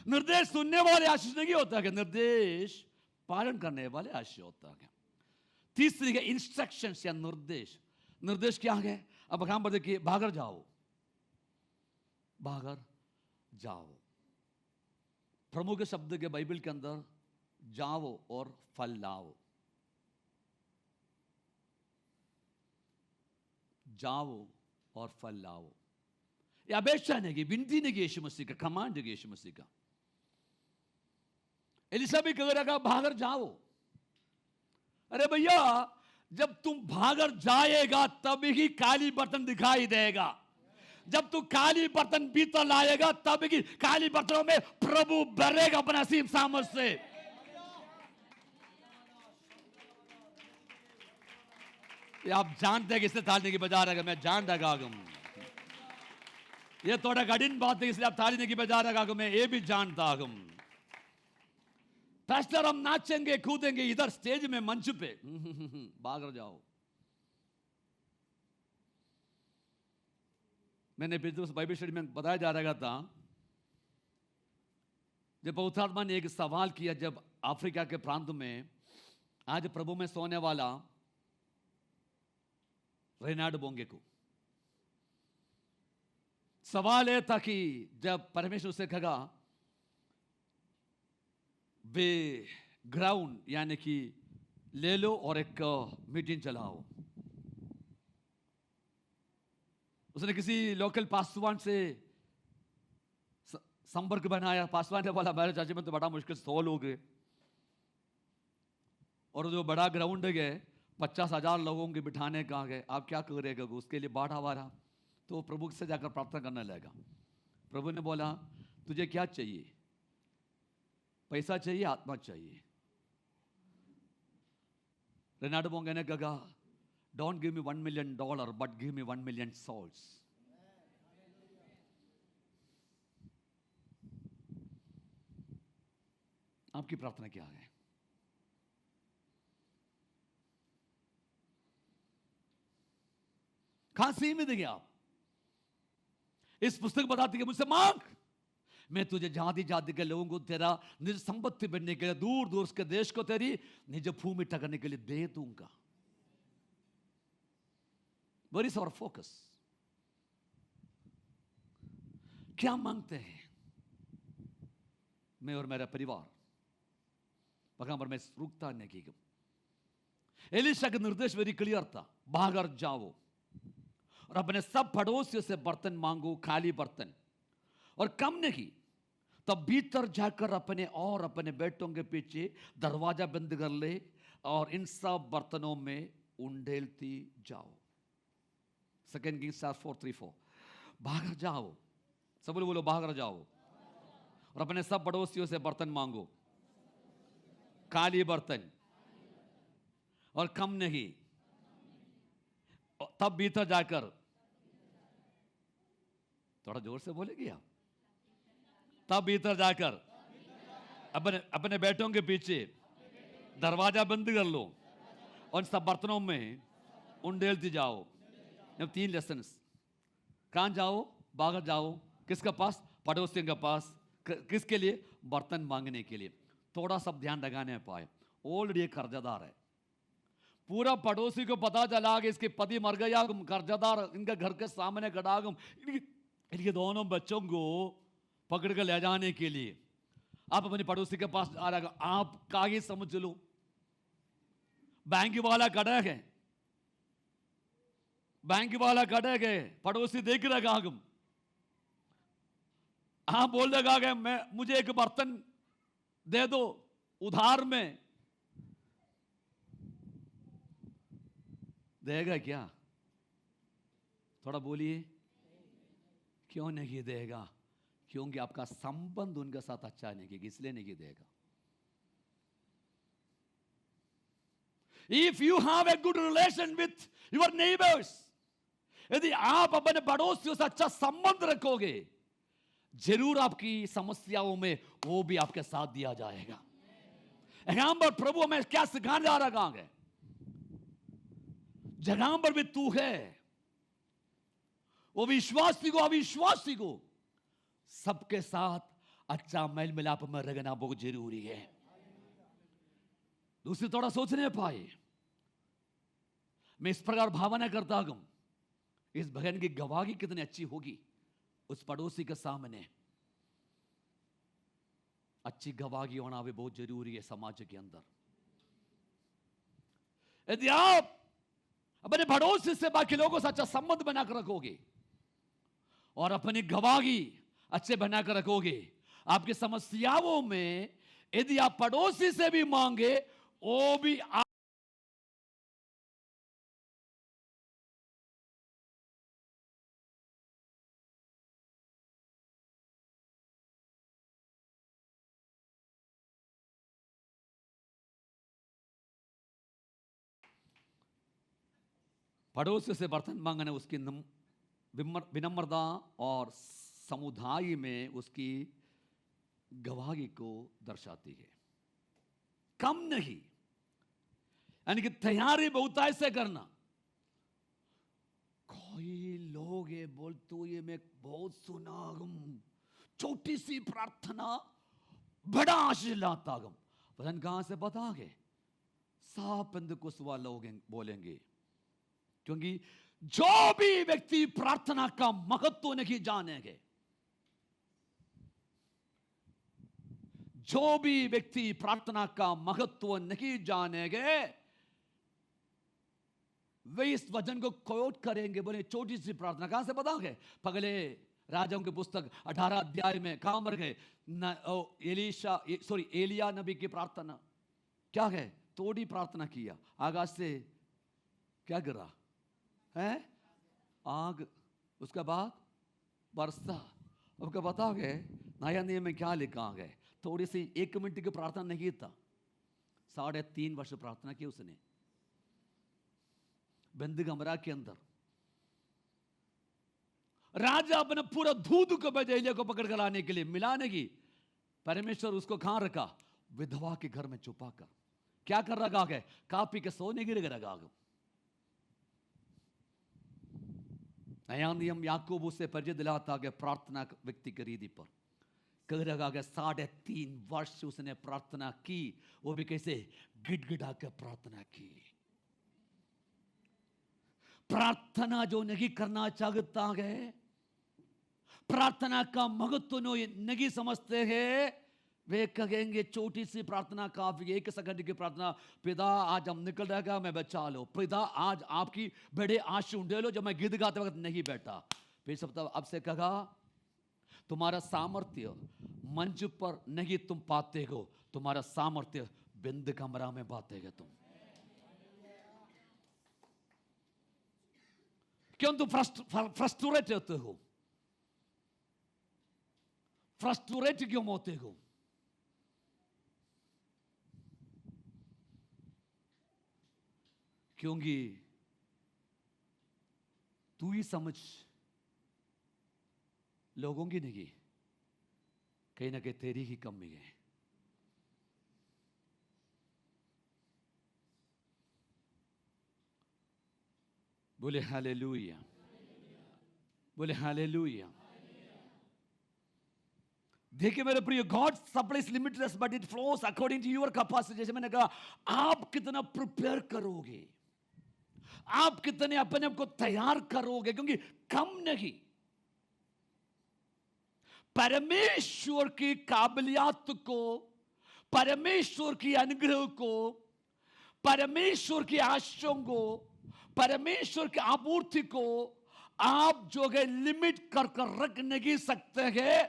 निर्देश सुनने वाले आशीष नहीं होता है, निर्देश पालन करने वाले आशीष होता है. तीसरी है इंस्ट्रक्शंस या निर्देश. निर्देश क्या है? अब काम पर देखिए, भागर जाओ, भागर जाओ. प्रमुख शब्द के बाइबल के अंदर जाओ और फल लाओ. जाओ और फल लाओ. यह अपेक्षा नहीं की, विनती नहीं की यीशु मसीह का, कमांड है यीशु मसीह का. एलिसा भी कह रहा भागर जाओ. अरे भैया, जब तुम भागर जाएगा तभी ही काली बर्तन दिखाई देगा. जब तू काली बर्तन भीतर लाएगा तभी ही काली बर्तनों में प्रभु भरेगा अपना असीम सामर्थ से. आप जानते हैं कि इससे ताली की बजा रहा है, मैं जान रहा हूं. ये थोड़ा कठिन बात है, इसलिए आप ताली नहीं की बजा रहा हूं, मैं ये भी जानता हूं. पास्टर हम नाचेंगे कूदेंगे इधर स्टेज में मंच पे, भाग जाओ. मैंने पिछले बाइबल स्टडी में बताया जा रहा था, जब पवित्र आत्मा ने एक सवाल किया, जब अफ्रीका के प्रांत में आज प्रभु में सोने वाला रेनाड बोंगे को सवाल यह था कि जब परमेश्वर से कहा वे ग्राउंड यानी कि ले लो और एक मीटिंग चलाओ. उसने किसी लोकल पासवान से संपर्क बनाया. पासवान ने बोला मेरे चाची में तो बड़ा मुश्किल 100 लोग है, और जो बड़ा ग्राउंड है 50,000 लोगों के बिठाने का है, आप क्या करेगा? उसके लिए बाढ़ आवा रहा. तो प्रभु से जाकर प्रार्थना करने लगा. प्रभु ने बोला तुझे क्या चाहिए? पैसा चाहिए, आत्मा चाहिए? रेनाड बोंगे ने कहा don't give me $1 million but give me 1 million souls. आपकी प्रार्थना क्या है? कहां सीमित है आप? इस पुस्तक बताती है मुझसे मांग, मैं तुझे जाति जाति के लोगों को तेरा निज संपत्ति बनने के लिए, दूर दूर के देश को तेरी निज भूमि ठहरने के लिए दे दूंगा। Where is our focus? क्या मांगते हैं मैं और मेरा परिवार? वहां पर मैं रुकता नहीं की। एलिशा का निर्देश वेरी क्लियर था, बाहर जाओ और अपने सब पड़ोसियों से बर्तन मांगो, खाली बर्तन, और कम नहीं। तब भीतर जाकर अपने और अपने बेटों के पीछे दरवाजा बंद कर ले और इन सब बर्तनों में उंडेलती जाओ। 2 Kings 4:3-4। बाहर जाओ, सब बोलो बाहर जाओ और अपने सब पड़ोसियों से बर्तन मांगो, खाली बर्तन और कम नहीं। तब भीतर जाकर, थोड़ा जोर से बोलेगी आप, तब भीतर जाकर अपने बेटों के पीछे दरवाजा बंद कर लो और इन सब बर्तनों में उंडेलती जाओ। अब 3 लेसन्स। कहां जाओ? बाहर जाओ। किसके पास? पड़ोसियों के पास। किसके लिए? बर्तन मांगने के लिए। थोड़ा सा ध्यान लगाने पाए, ऑलरेडी एक कर्जदार है। पूरा पड़ोसी को पता चला कि इसके पति मर गया, कर्जदार इनके घर के सामने खड़ा, इनके दोनों बच्चों को पकड़ कर ले जाने के लिए आप अपने पड़ोसी के पास आ रहा, आप काहे समझ लो, बैंक वाला खड़ा है, बैंक वाला खड़े गए, पड़ोसी देख रहा आगम, हाँ बोल रहा कि मैं मुझे एक बर्तन दे दो उधार में। देगा क्या? थोड़ा बोलिए, क्यों नहीं देगा? क्योंकि आपका संबंध उनके साथ अच्छा नहीं, इसलिए नहीं देगा। If you have a good relation with your neighbors, यदि आप अपने पड़ोसियों से अच्छा संबंध रखोगे, जरूर आपकी समस्याओं में वो भी आपके साथ दिया जाएगा। यहां पर प्रभु हमें क्या सिखाने जा रहा है? जहां पर भी तू है, वो विश्वासी को अविश्वासी को सबके साथ अच्छा मेल मिलाप में रहना बहुत जरूरी है। दूसरी थोड़ा सोचने पाए, मैं इस प्रकार भावना करता हूं, इस बहन की गवाही कितनी अच्छी होगी उस पड़ोसी के सामने। अच्छी गवाही होना भी बहुत जरूरी है समाज के अंदर। यदि आप अपने पड़ोसी से बाकी लोगों से अच्छा संबंध बनाकर रखोगे और अपनी गवाही अच्छे बनाकर रखोगे, आपकी समस्याओं में यदि आप पड़ोसी से भी मांगे, वो भी पड़ोसी से बर्तन मांगने उसकी विनम्रता और समुदाय में उसकी गवाही को दर्शाती है। कम नहीं, यानी कि तैयारी बहुत ऐसे करना। कोई लोग ये बोलते हुए मैं बहुत सुना हूं, छोटी सी प्रार्थना बड़ा आशीष लाता हूं। वजन कहां से पता है? साफ पेंतुकोस्ते लोग बोलेंगे, क्योंकि जो भी व्यक्ति प्रार्थना का महत्व नहीं जानेंगे, जो भी व्यक्ति प्रार्थना का महत्व नहीं जानेंगे, वे इस वचन को कोट करेंगे, बोले छोटी सी प्रार्थना। कहां से बताओगे? पहले राजाओं की पुस्तक 18 अध्याय में कहां मर गए? एलिया नबी की प्रार्थना क्या है? थोड़ी प्रार्थना किया, आकाश से क्या गिरा है? आग। उसके बाद बरसा। उसके बताओगे नया नियम में क्या लिखा है? थोड़ी सी 1 मिनट की प्रार्थना नहीं था, 3.5 वर्ष प्रार्थना की उसने बंद कमरा के अंदर। राजा अपने पूरा दूध को एलिया को पकड़ कर लाने के लिए मिलाने की, परमेश्वर उसको कहां रखा? विधवा के घर में छुपा कर। क्या कर रखा है? कापी के सोने गिर रखा। नया नियम याकूब उसे परिचय दिलाता कि प्रार्थना व्यक्ति की रीति पर कह रहा कि 3.5 वर्ष उसने प्रार्थना की, वो भी कैसे गिड़गिड़ा के प्रार्थना की। प्रार्थना जो नहीं करना चाहता है, प्रार्थना का महत्व नहीं समझते हैं, वे कहेंगे छोटी सी प्रार्थना काफी, 1 सेकंड की प्रार्थना, पिता आज हम निकल रहेगा मैं बचा लो, पिता आज आपकी बड़े आंसू ढे लो, जब मैं गीत गाते वक्त नहीं बैठा। फिर सब अब से कहा तुम्हारा सामर्थ्य मंच पर नहीं तुम पाते हो, तुम्हारा सामर्थ्य बिंद कमरा में पाते हो तुम। क्यों तुम फ्रस्ट्रेट होते हो? फ्रस्ट्रेट क्यों होते हो? क्योंकि तू ही समझ, लोगों की नहीं, कहीं ना कहीं तेरी ही कमी है। बोले हालेलुया, बोले हालेलुया। देखिए मेरे प्रिय, God supplies limitless but it flows according to your capacity. जैसे मैंने कहा, आप कितना प्रिपेयर करोगे, आप कितने अपने आप को तैयार करोगे, क्योंकि कम नहीं, परमेश्वर की काबिलियत को, परमेश्वर की अनुग्रह को, परमेश्वर की आशीषों को, परमेश्वर की आपूर्ति को आप जो है लिमिट कर रख नहीं सकते हैं।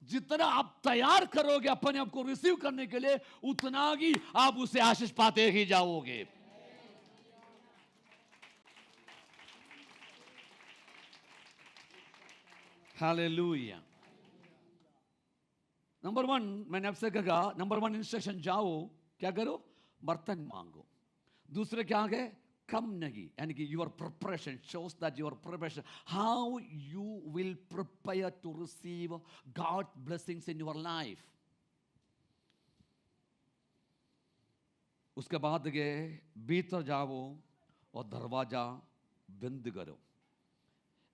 जितना आप तैयार करोगे अपने आप को रिसीव करने के लिए, उतना ही आप उसे आशीष पाते ही जाओगे। हालेलुया। नंबर 1 मैंने आपसे कहा, नंबर 1 इंस्ट्रक्शन, जाओ क्या करो, बर्तन मांगो। दूसरे क्या है, कम नहीं, यानी कि your preparation shows that your preparation, how you will prepare to receive God blessings in your life. उसके बाद गए भीतर जाओ और दरवाजा बंद करो।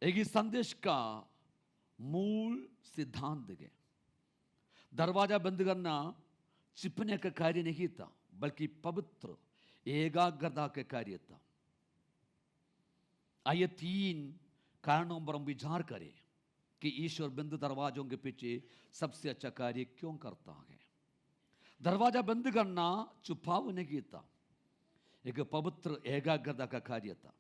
एक ही संदेश का मूल सिद्धांत है। दरवाजा बंद करना छिपने का कार्य नहीं था, बल्कि पवित्र एकाग्रता का कार्य था। आइए 3 कारणों पर हम विचार करें कि ईश्वर बंद दरवाजों के पीछे सबसे अच्छा कार्य क्यों करता है। दरवाजा बंद करना छुपाव नहीं था, एक पवित्र एकाग्रता का कार्य था।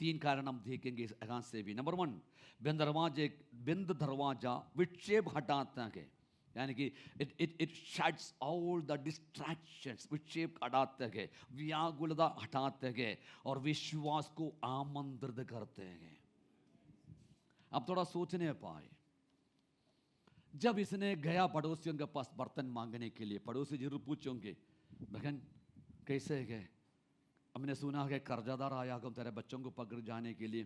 3 कारण हम देखेंगे यहाँ से भी। नंबर 1, बंद दरवाजा विक्षेप हटाता है, यानी कि it shuts all the distractions, विक्षेप हटाते हैं, व्याकुलता हटाते हैं और विश्वास को आमंत्रित करते हैं। अब थोड़ा सोचने पाए, जब इसने गया पड़ोसियों के पास बर्तन मांगने के लिए, पड़ोसी जरूर पूछेंगे बहन कैसे है, हमने सुना है कर्जादार आया हो तेरे बच्चों को पकड़ जाने के लिए,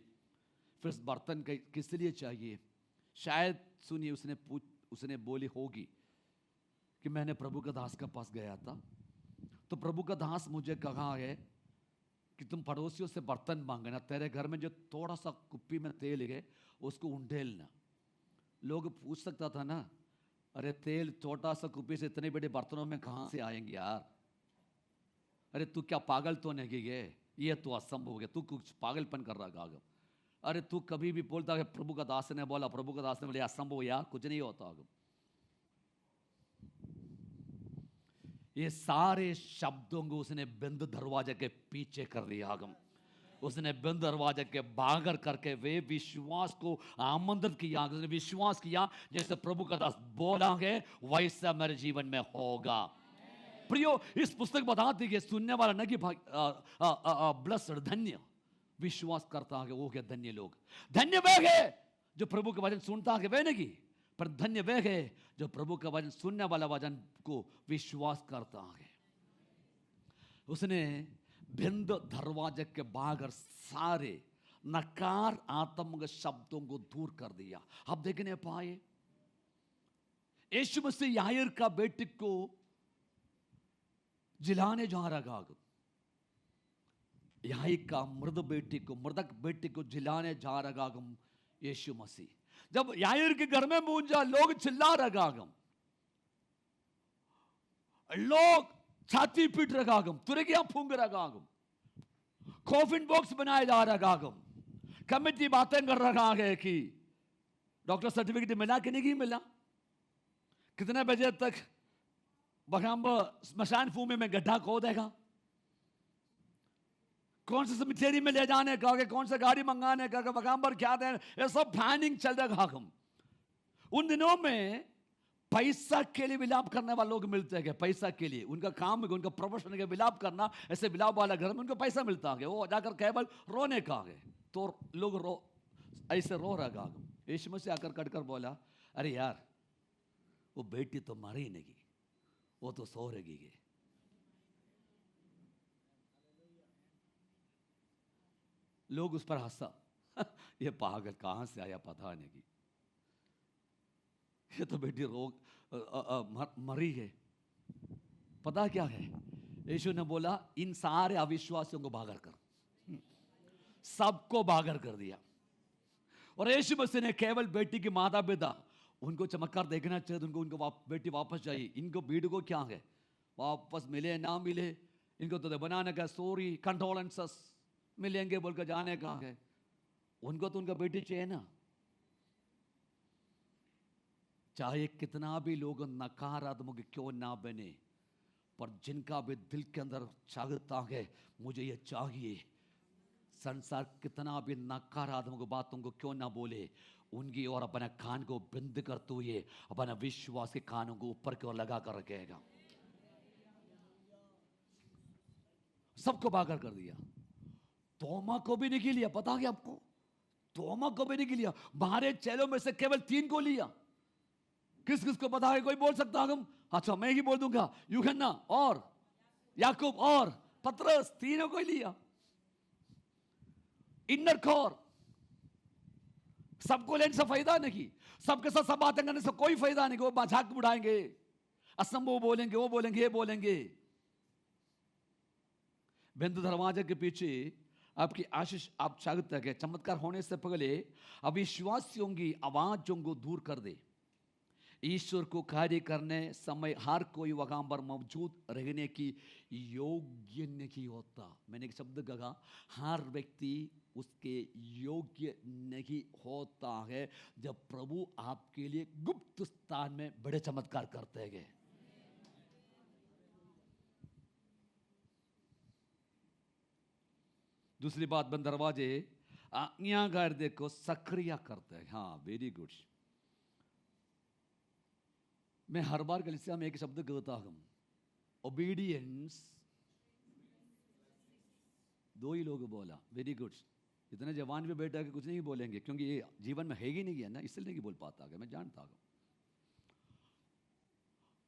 फिर बर्तन किस लिए चाहिए। शायद सुनिए उसने बोली होगी कि मैंने प्रभु का दास के पास गया था, तो प्रभु का दास मुझे कहा है कि तुम पड़ोसियों से बर्तन मांगना, तेरे घर में जो थोड़ा सा कुप्पी में तेल है उसको उंडेलना। लोग पूछ सकता था ना, अरे तेल छोटा सा कुप्पी से इतने बड़े बर्तनों में कहां से आएंगे यार, अरे तू क्या पागल तो नहीं है, ये तो असंभव हो गया, तू कुछ पागलपन कर रहा है। अरे तू कभी भी बोलता है प्रभु का दास ने बोला, प्रभु का दास ने बोला असंभव यार, कुछ नहीं होता। ये सारे शब्दों को उसने बंद दरवाजे के पीछे कर दिया। उसने बंद दरवाजे के बाहर करके वे विश्वास को आमंत्रित किया। उसने विश्वास किया जैसे प्रभु का दास बोला है वैसा मेरे जीवन में होगा। प्रियो, इस पुस्तक बताती है सुनने वाला न कि ब्लेस्ड, धन्य विश्वास करता है वो क्या धन्य लोग, धन्य वे है जो प्रभु का वचन सुनता है वे नहीं, पर धन्य वे है जो प्रभु का वचन सुनने वाला वचन को विश्वास करता है। उसने बंद दरवाजे के बाहर सारे नकारात्मक शब्दों को दूर कर दिया। आप देखने पाए यीशु मसीह याईर का बेटे को जिलाने जा रहा। याई का मृतक बेटी को जिलाने जा रगागम यीशु मसीह. जब याईर के घर में गूंजा, लोग चिल्ला रगागम, लोग छाती पीट रगागम, तुरगिया फूंक रगागम, कॉफिन बॉक्स बनाए जा रगागम, कमेटी बातें कर रहा है कि डॉक्टर सर्टिफिकेट मिला कि नहीं मिला, कितने बजे तक बगाम्बर स्मशान भूमि में गड्ढा खोदेगा, कौन से सेमेटरी में ले जाने का, कौन सा गाड़ी मंगाने का, बगाम्बर क्या दें, ये सब प्लानिंग चल रहा है. उन दिनों में पैसा के लिए विलाप करने वाले लोग मिलते हैं. पैसा के लिए उनका काम है, उनका प्रोफेशन है विलाप करना. ऐसे विलाप वाला घर में उनको पैसा मिलता है, वो जाकर केवल रोने का है. तो लोग ऐसे रो रहा. यीशु मसीह आकर कटकर बोला, अरे यार वो बेटी तो मरी नहीं, वो तो सो रही है. लोग उस पर हंसा, ये पागल कहां से आया पता नहीं, ये तो बेटी मरी है. पता क्या है, यीशु ने बोला इन सारे अविश्वासियों को भागर कर, सबको भागर कर दिया. और यीशु मसीह ने केवल बेटी की माता पिता उनको चमत्कार देखना चाहिए, उनको बेटी वापस चाहिए. इनको भीड़ को क्या है, वापस मिले ना मिले, इनको तो बनाने का सॉरी कंडोलेंसेस मिलेंगे बोलकर जाने का है. उनको तो उनका बेटी चाहिए ना. चाहे कितना भी लोग नकारात्मक क्यों ना बने, पर जिनका भी दिल के अंदर चाहता है मुझे ये चाहिए, संसार कितना भी नकारात्मक बातों को क्यों ना बोले, उनकी ओर अपना कान को बंद करते हुए अपना विश्वास के कानों को ऊपर की ओर लगा कर रखेगा. सबको भागर कर दिया. तोमा को भी नहीं लिया. पता है आपको, तोमा को भी नहीं लिया. 12 चेलों में से केवल 3 को लिया. किस किस को पता है, कोई बोल सकता है? अच्छा मैं ही बोल दूंगा, यूहन्ना और याकूब और पतरस, तीनों को लिया. Inner core. सबको लेने से फायदा नहीं, सबके साथ सब बातें करने से कोई फायदा नहीं. वो मजाक उड़ाएंगे, असंभव बोलेंगे, वो बोलेंगे, ये बोलेंगे. बंद दरवाजे के पीछे आपकी आशीष आप चाहते हैं चमत्कार होने से पहले अविश्वासियों की आवाजों को दूर कर दे. ईश्वर को कार्य करने समय हर कोई वहां पर मौजूद रहने की योग्य नहीं होता. मैंने एक शब्द कहा, हर व्यक्ति उसके योग्य नहीं होता है जब प्रभु आपके लिए गुप्त स्थान में बड़े चमत्कार करते हैं. दूसरी बात, बंद दरवाजे आज्ञाकारी को सक्रिय करते हैं. हाँ, वेरी गुड. मैं हर बार कलीसिया में एक शब्द कहता हूं, ओबीडियंस. 2 ही लोग बोला, वेरी गुड. इतने जवान भी बैठा कि कुछ नहीं बोलेंगे, क्योंकि ये जीवन में है ही नहीं है ना, इसलिए नहीं बोल पाता है, मैं जानता हूं.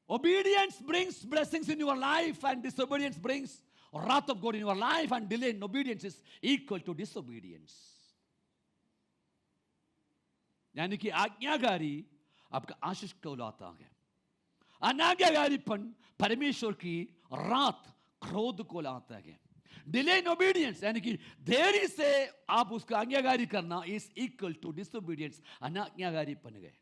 Obedience brings blessings in your life and disobedience brings wrath of God in your life, and delay in obedience is equal to disobedience. यानी कि आज्ञाकारी आपका आशीष को लाता है, अनाज्ञाकारीपन परमेश्वर की रात क्रोध को लाता है. डिले इन ओबीडियंस यानी कि देरी से आप उसका आज्ञाकारी करना इज इक्वल टू डिसोबीडियंस, अनाज्ञाकारीपन गए.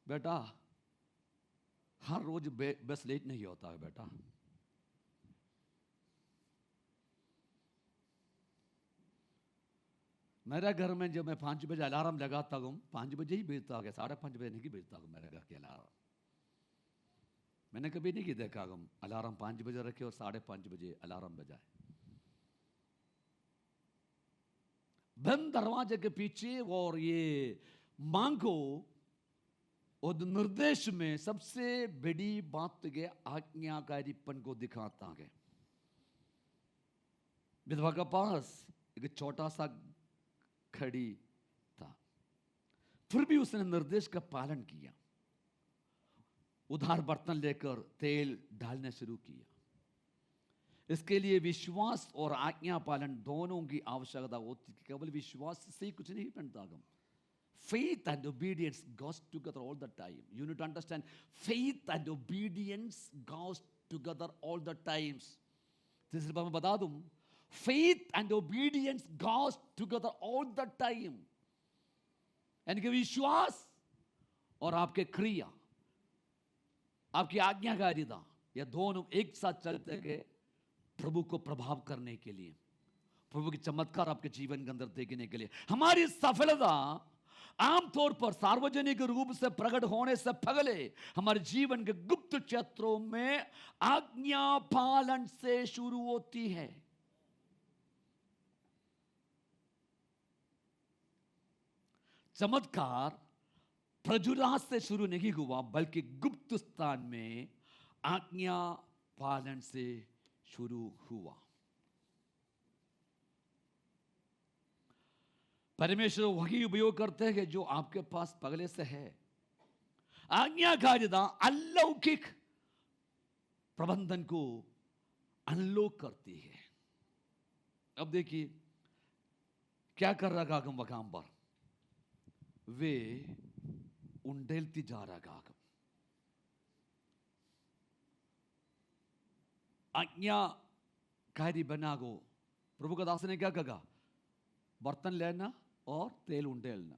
बेटा हर रोज बस लेट नहीं होता है बेटा. मेरे घर में जब मैं 5 बजे अलार्म लगाता हूँ, 5 बजे ही भेजता हूँ, 5:30 बजे नहीं भेजता हूँ मेरे घर के अलार्म. मैंने कभी नहीं देखा हूँ अलार्म 5 बजे रखे और 5:30 बजे अलार्म बजाए. बंद दरवाजे के पीछे और ये मांगो और निर्देश में सबसे बड़ी बात के आज्ञाकारीपन को दिखाता है. विधवा के पास एक छोटा सा खड़ी था, फिर भी उसने निर्देश का पालन किया. उधार बर्तन लेकर तेल डालने शुरू किया. इसके लिए विश्वास और आज्ञा पालन दोनों की आवश्यकता होती है. केवल विश्वास से ही कुछ नहीं बनता. Faith and obedience goes together all the time. You need to understand, faith and obedience goes together all the times. तीसरी बात मैं बता दूं, faith and obedience goes together all the time. यानी कि विश्वास और आपके क्रिया, आपकी आज्ञाकारिता, ये दोनों एक साथ चलते गए प्रभु को प्रभाव करने के लिए, प्रभु की चमत्कार आपके जीवन के अंदर देखने के लिए। हमारी सफलता आमतौर पर सार्वजनिक रूप से प्रकट होने से पहले हमारे जीवन के गुप्त क्षेत्रों में आज्ञा पालन से शुरू होती है। चमत्कार प्रजुरात से शुरू नहीं हुआ, बल्कि गुप्त स्थान में आज्ञा पालन से शुरू हुआ। परमेश्वर वही उपयोग करते हैं जो आपके पास पहले से है। आज्ञाकारिता अलौकिक प्रबंधन को अनलॉक करती है। अब देखिए क्या कर रहा गागम वकाम पर, वे उंडेलती जा रहा गागम। आज्ञाकारी बना गो। प्रभु का दास ने क्या कहा? बर्तन लेना और तेल उंडेलना।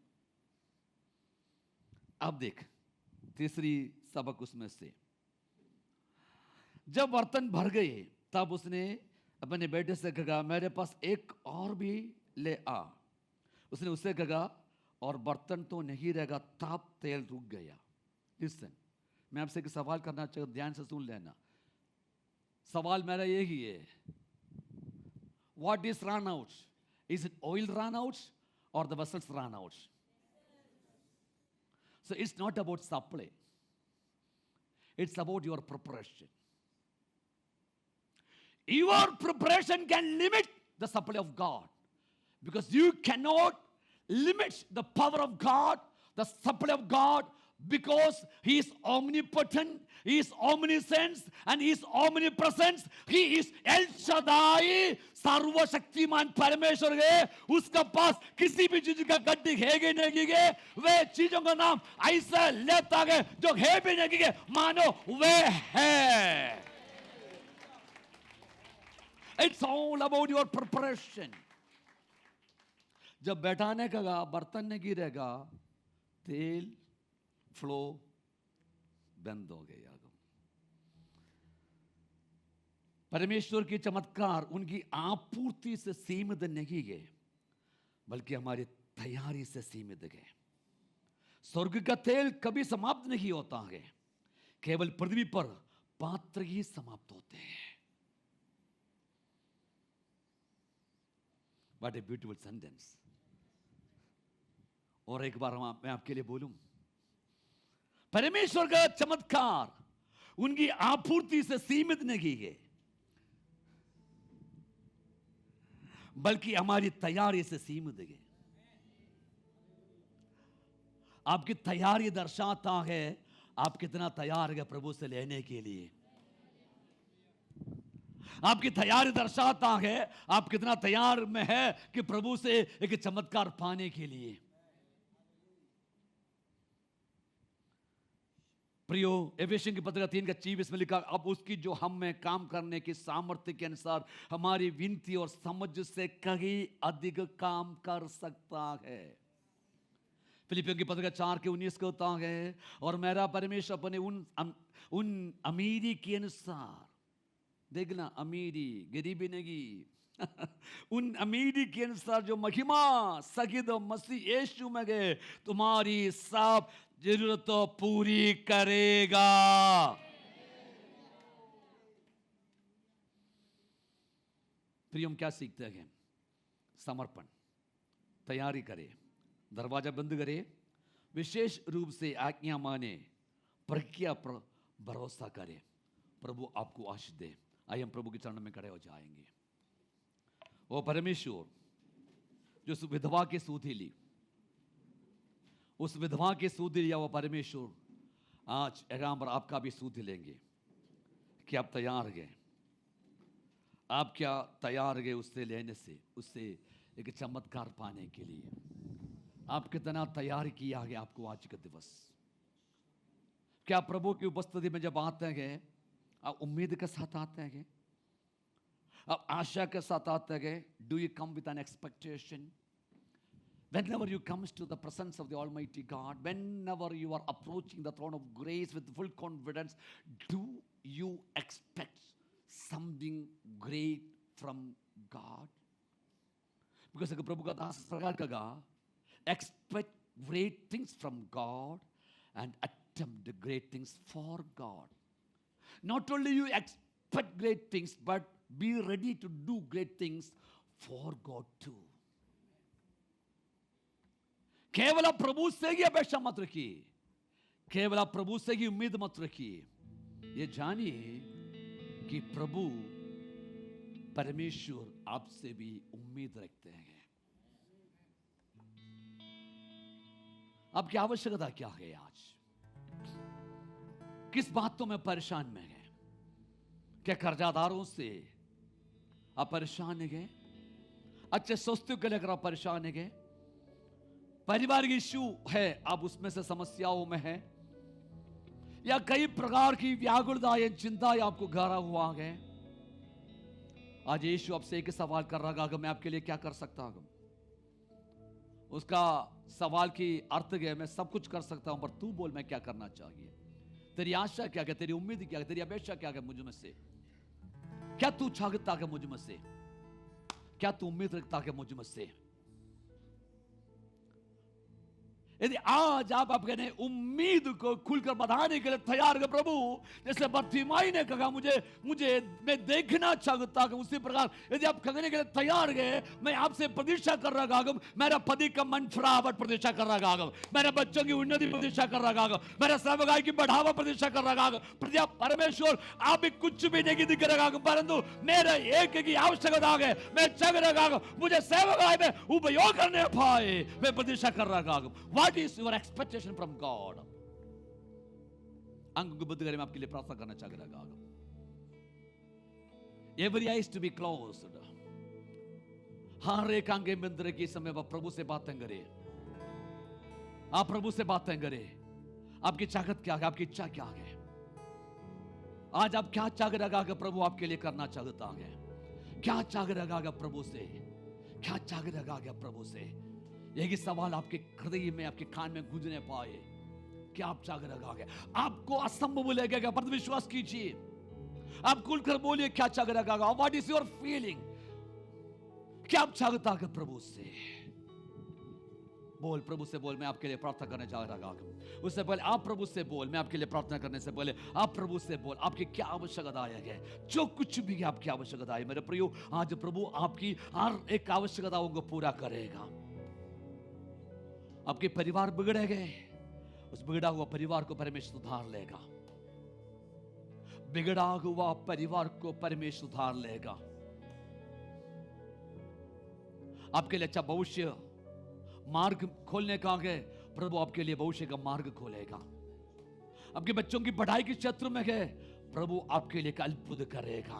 अब देख तीसरी सबक उसमें से, जब बर्तन भर गए तब उसने अपने बेटे से कहा मेरे पास एक और भी ले आ। उसने उससे कहा और बर्तन तो नहीं रहेगा, तब तेल रुक गया। लिसन, मैं आपसे एक सवाल करना चाहूँ, ध्यान से सुन लेना। सवाल मेरा यही है, what is run out? Is it oil run out or the vessels run out? So it's not about supply. It's about your preparation. Your preparation can limit the supply of God, because you cannot limit the power of God, the supply of God, because He is omnipotent, He is omniscient, and He is omnipresent. He is El Shaddai, सर्वशक्तिमान परमेश्वर है। उसका पास किसी भी चीज का गड्ढी है कि नहीं है। वे चीजों का नाम ऐसा लेता है जो है भी नहीं है, मानो वे है। It's all about your preparation. जब बैठाने का बर्तन नहीं गिरेगा, तेल फ्लो बंद हो गया। परमेश्वर की चमत्कार उनकी आपूर्ति से सीमित नहीं है, बल्कि हमारी तैयारी से सीमित है। स्वर्ग का तेल कभी समाप्त नहीं होता है, केवल पृथ्वी पर पात्र ही समाप्त होते हैं। What a beautiful sentence. और एक बार मैं आपके लिए बोलूं, परमेश्वर का चमत्कार उनकी आपूर्ति से सीमित नहीं है, बल्कि हमारी तैयारी से सीमित है। आपकी तैयारी दर्शाता है आप कितना तैयार है प्रभु से लेने के लिए। आपकी तैयारी दर्शाता है आप कितना तैयार में है कि प्रभु से एक चमत्कार पाने के लिए। प्रियो, एफेसियों की पत्री 3:24 में लिखा, अब उसकी जो हम में काम करने की सामर्थ्य के अनुसार हमारी विनती और समझ से कहीं अधिक काम कर सकता है। फिलिपियों की पत्री 4:19 को होता है, और मेरा परमेश्वर अपने उन अमीरी के अनुसार, देखना अमीरी गरीबी नहीं उन अमीरी के अनुसार जो महिमा सहित मसीह यीशु में गए तुम्हारी सब जरूरत पूरी करेगा। प्रिय, हम क्या सीखते हैं? समर्पण, तैयारी करें, दरवाजा बंद करें, विशेष रूप से आज्ञा माने, प्रज्ञा पर भरोसा करें। प्रभु आपको आशीष दे। आइए हम प्रभु के चरण में खड़े हो जाएंगे। वो परमेश्वर जो उस विधवा की सुधि ली, उस विधवा की सुधि लिया वो परमेश्वर आज यहाँ पर आपका भी सुधि लेंगे। क्या आप तैयार गए? आप क्या तैयार गए उससे लेने से, उससे एक चमत्कार पाने के लिए? आप कितना तैयार किया है आपको आज का दिवस? क्या प्रभु की उपस्थिति में जब आते हैं आप उम्मीद के साथ आते हैं? आप आशा के साथ आते हैं? Do you come with an expectation? Whenever you come to the presence of the Almighty God, whenever you are approaching the throne of grace with full confidence, do you expect something great from God? Because अगर प्रभु का दास इस प्रकार कहा, expect great things from God and attempt great things for God. Not only you expect great things, but be ready to do great things for God too. केवल आप प्रभु से ही अपेक्षा मत रखिए, केवल आप प्रभु से ही उम्मीद मत रखिए, ये जानिए कि प्रभु परमेश्वर आपसे भी उम्मीद रखते हैं। आपकी आवश्यकता क्या है आज? किस बातों में परेशान में है? क्या कर्जादारों से आप परेशान है? अच्छे स्वास्थ्य के लेकर आप परेशान है? पारिवारिक इश्यू है, आप उसमें से समस्याओं में है, या कई प्रकार की व्याकुलताएं, चिंताएं आपको घेरा हुआ है? आज यीशु आपसे एक सवाल कर रहा है कि मैं आपके लिए क्या कर सकता हूं? उसका सवाल की अर्थ है, मैं सब कुछ कर सकता हूं, पर तू बोल मैं क्या करना चाहिए? तेरी आशा क्या है? तेरी उम्मीद क्या है? तेरी अपेक्षा क्या है मुझ में से? क्या तू चाहता है मुझ में से? क्या तू उम्मीद रखता है मुझ में से? यदि आज आप अपने उम्मीद को खुलकर बताने के लिए तैयार है, प्रभु जैसे बर्तिमाई ने कहा मुझे मैं देखना चाहता हूं, उसी प्रकार यदि आप कहने के लिए तैयार है, मैं आपसे प्रतीक्षा कर रहा हूं, मेरा पति का मन फरावट प्रतीक्षा कर रहा हूं, मेरे बच्चों की उन्नति प्रतीक्षा कर रहा हूं, मेरा सेवकाई की बढ़ावा प्रतीक्षा कर रहा हूं। परमेश्वर आप भी कुछ भी नहीं दिख रहा हूं, परंतु मेरे एक की आवश्यकता है, मैं चाह रहा हूं मुझे सेवकाई में उपयोग करने पाए, मैं प्रतीक्षा कर रहा हूं। What is your expectation from God? अंग को बुद्ध करें, मैं आपके लिए प्रार्थना करना चाह रहा हूं। Every eye is to be closed. हर एक आंखें बंद रखिए, समय पर प्रभु से बातें करें। आप प्रभु से बातें करें। आपकी चाहत क्या है? आपकी इच्छा क्या है? आज आप क्या चाह रहा है प्रभु आपके लिए करना चाहता है? क्या चाह रहा है प्रभु से? क्या चाह रहा है प्रभु से? यही सवाल आपके हृदय में, आपके कान में गूंजने पाए। क्या आप चाह रहा है? आपको असंभव लगेगा, पर विश्वास कीजिए। आप खुलकर बोलिए क्या चाह रहा है? What is your feeling? क्या आप चाहता है प्रभु से? बोल, प्रभु से बोल, मैं आपके लिए प्रार्थना करने जा रहा हूं। उससे पहले आप प्रभु से बोल, मैं आपके लिए प्रार्थना करने से पहले आप प्रभु से बोल, आपकी क्या आवश्यकता है? जो कुछ भी आपकी आवश्यकता है मेरे प्रियो, आज प्रभु आपकी हर एक आवश्यकताओं को पूरा करेगा। आपके परिवार बिगड़े गए, उस बिगड़ा हुआ परिवार को परमेश्वर सुधार लेगा। बिगड़ा हुआ परिवार को परमेश्वर सुधार लेगा। आपके लिए अच्छा भविष्य मार्ग खोलने का है, प्रभु आपके लिए भविष्य का मार्ग खोलेगा। आपके बच्चों की पढ़ाई के क्षेत्र में है, प्रभु आपके लिए अद्भुत करेगा।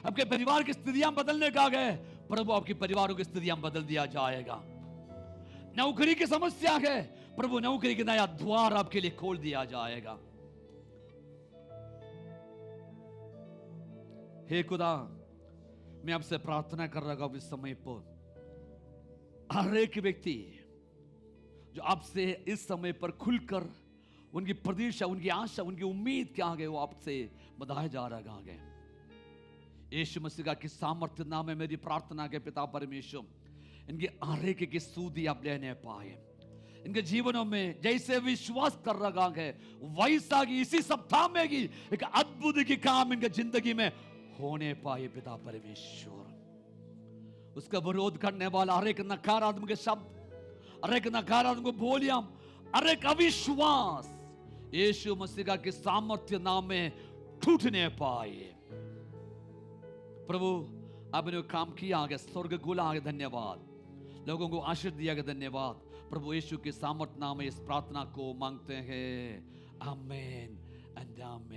आपके परिवार की स्थितियां बदलने का है, प्रभु आपके परिवारों की स्थितियां बदल दिया जाएगा। नौकरी की समस्या है, प्रभु नौकरी का नया द्वार आपके लिए खोल दिया जाएगा। हे खुदा, मैं आपसे प्रार्थना कर रहा हूं इस समय पर हर एक व्यक्ति जो आपसे इस समय पर खुलकर उनकी प्रतीक्षा, उनकी आशा, उनकी उम्मीद क्या है वो आपसे बताया जा रहा है। यीशु मसीह की सामर्थ्य नाम में मेरी प्रार्थना के पिता परमेश्वर, इनकी आरेख की सूदी आप लेने पाए। इनके जीवनों में जैसे विश्वास कर रहा है, वैसा कि इसी सप्ताह में ही एक अद्भुत की काम इनके जिंदगी में होने पाए पिता परमेश्वर। उसका विरोध करने वाला हर एक नकारात्मक शब्द, हर एक नकारात्मक बोलियां, हर एक अविश्वास यीशु मसीह के सामर्थ्य नाम में टूटने पाए। प्रभु आपने काम किया आगे, स्वर्ग खुला आगे, धन्यवाद। लोगों को आशीष दिया गया, धन्यवाद। प्रभु यीशु के सामर्थ्य नाम में इस प्रार्थना को मांगते हैं, आमीन एंड आमीन।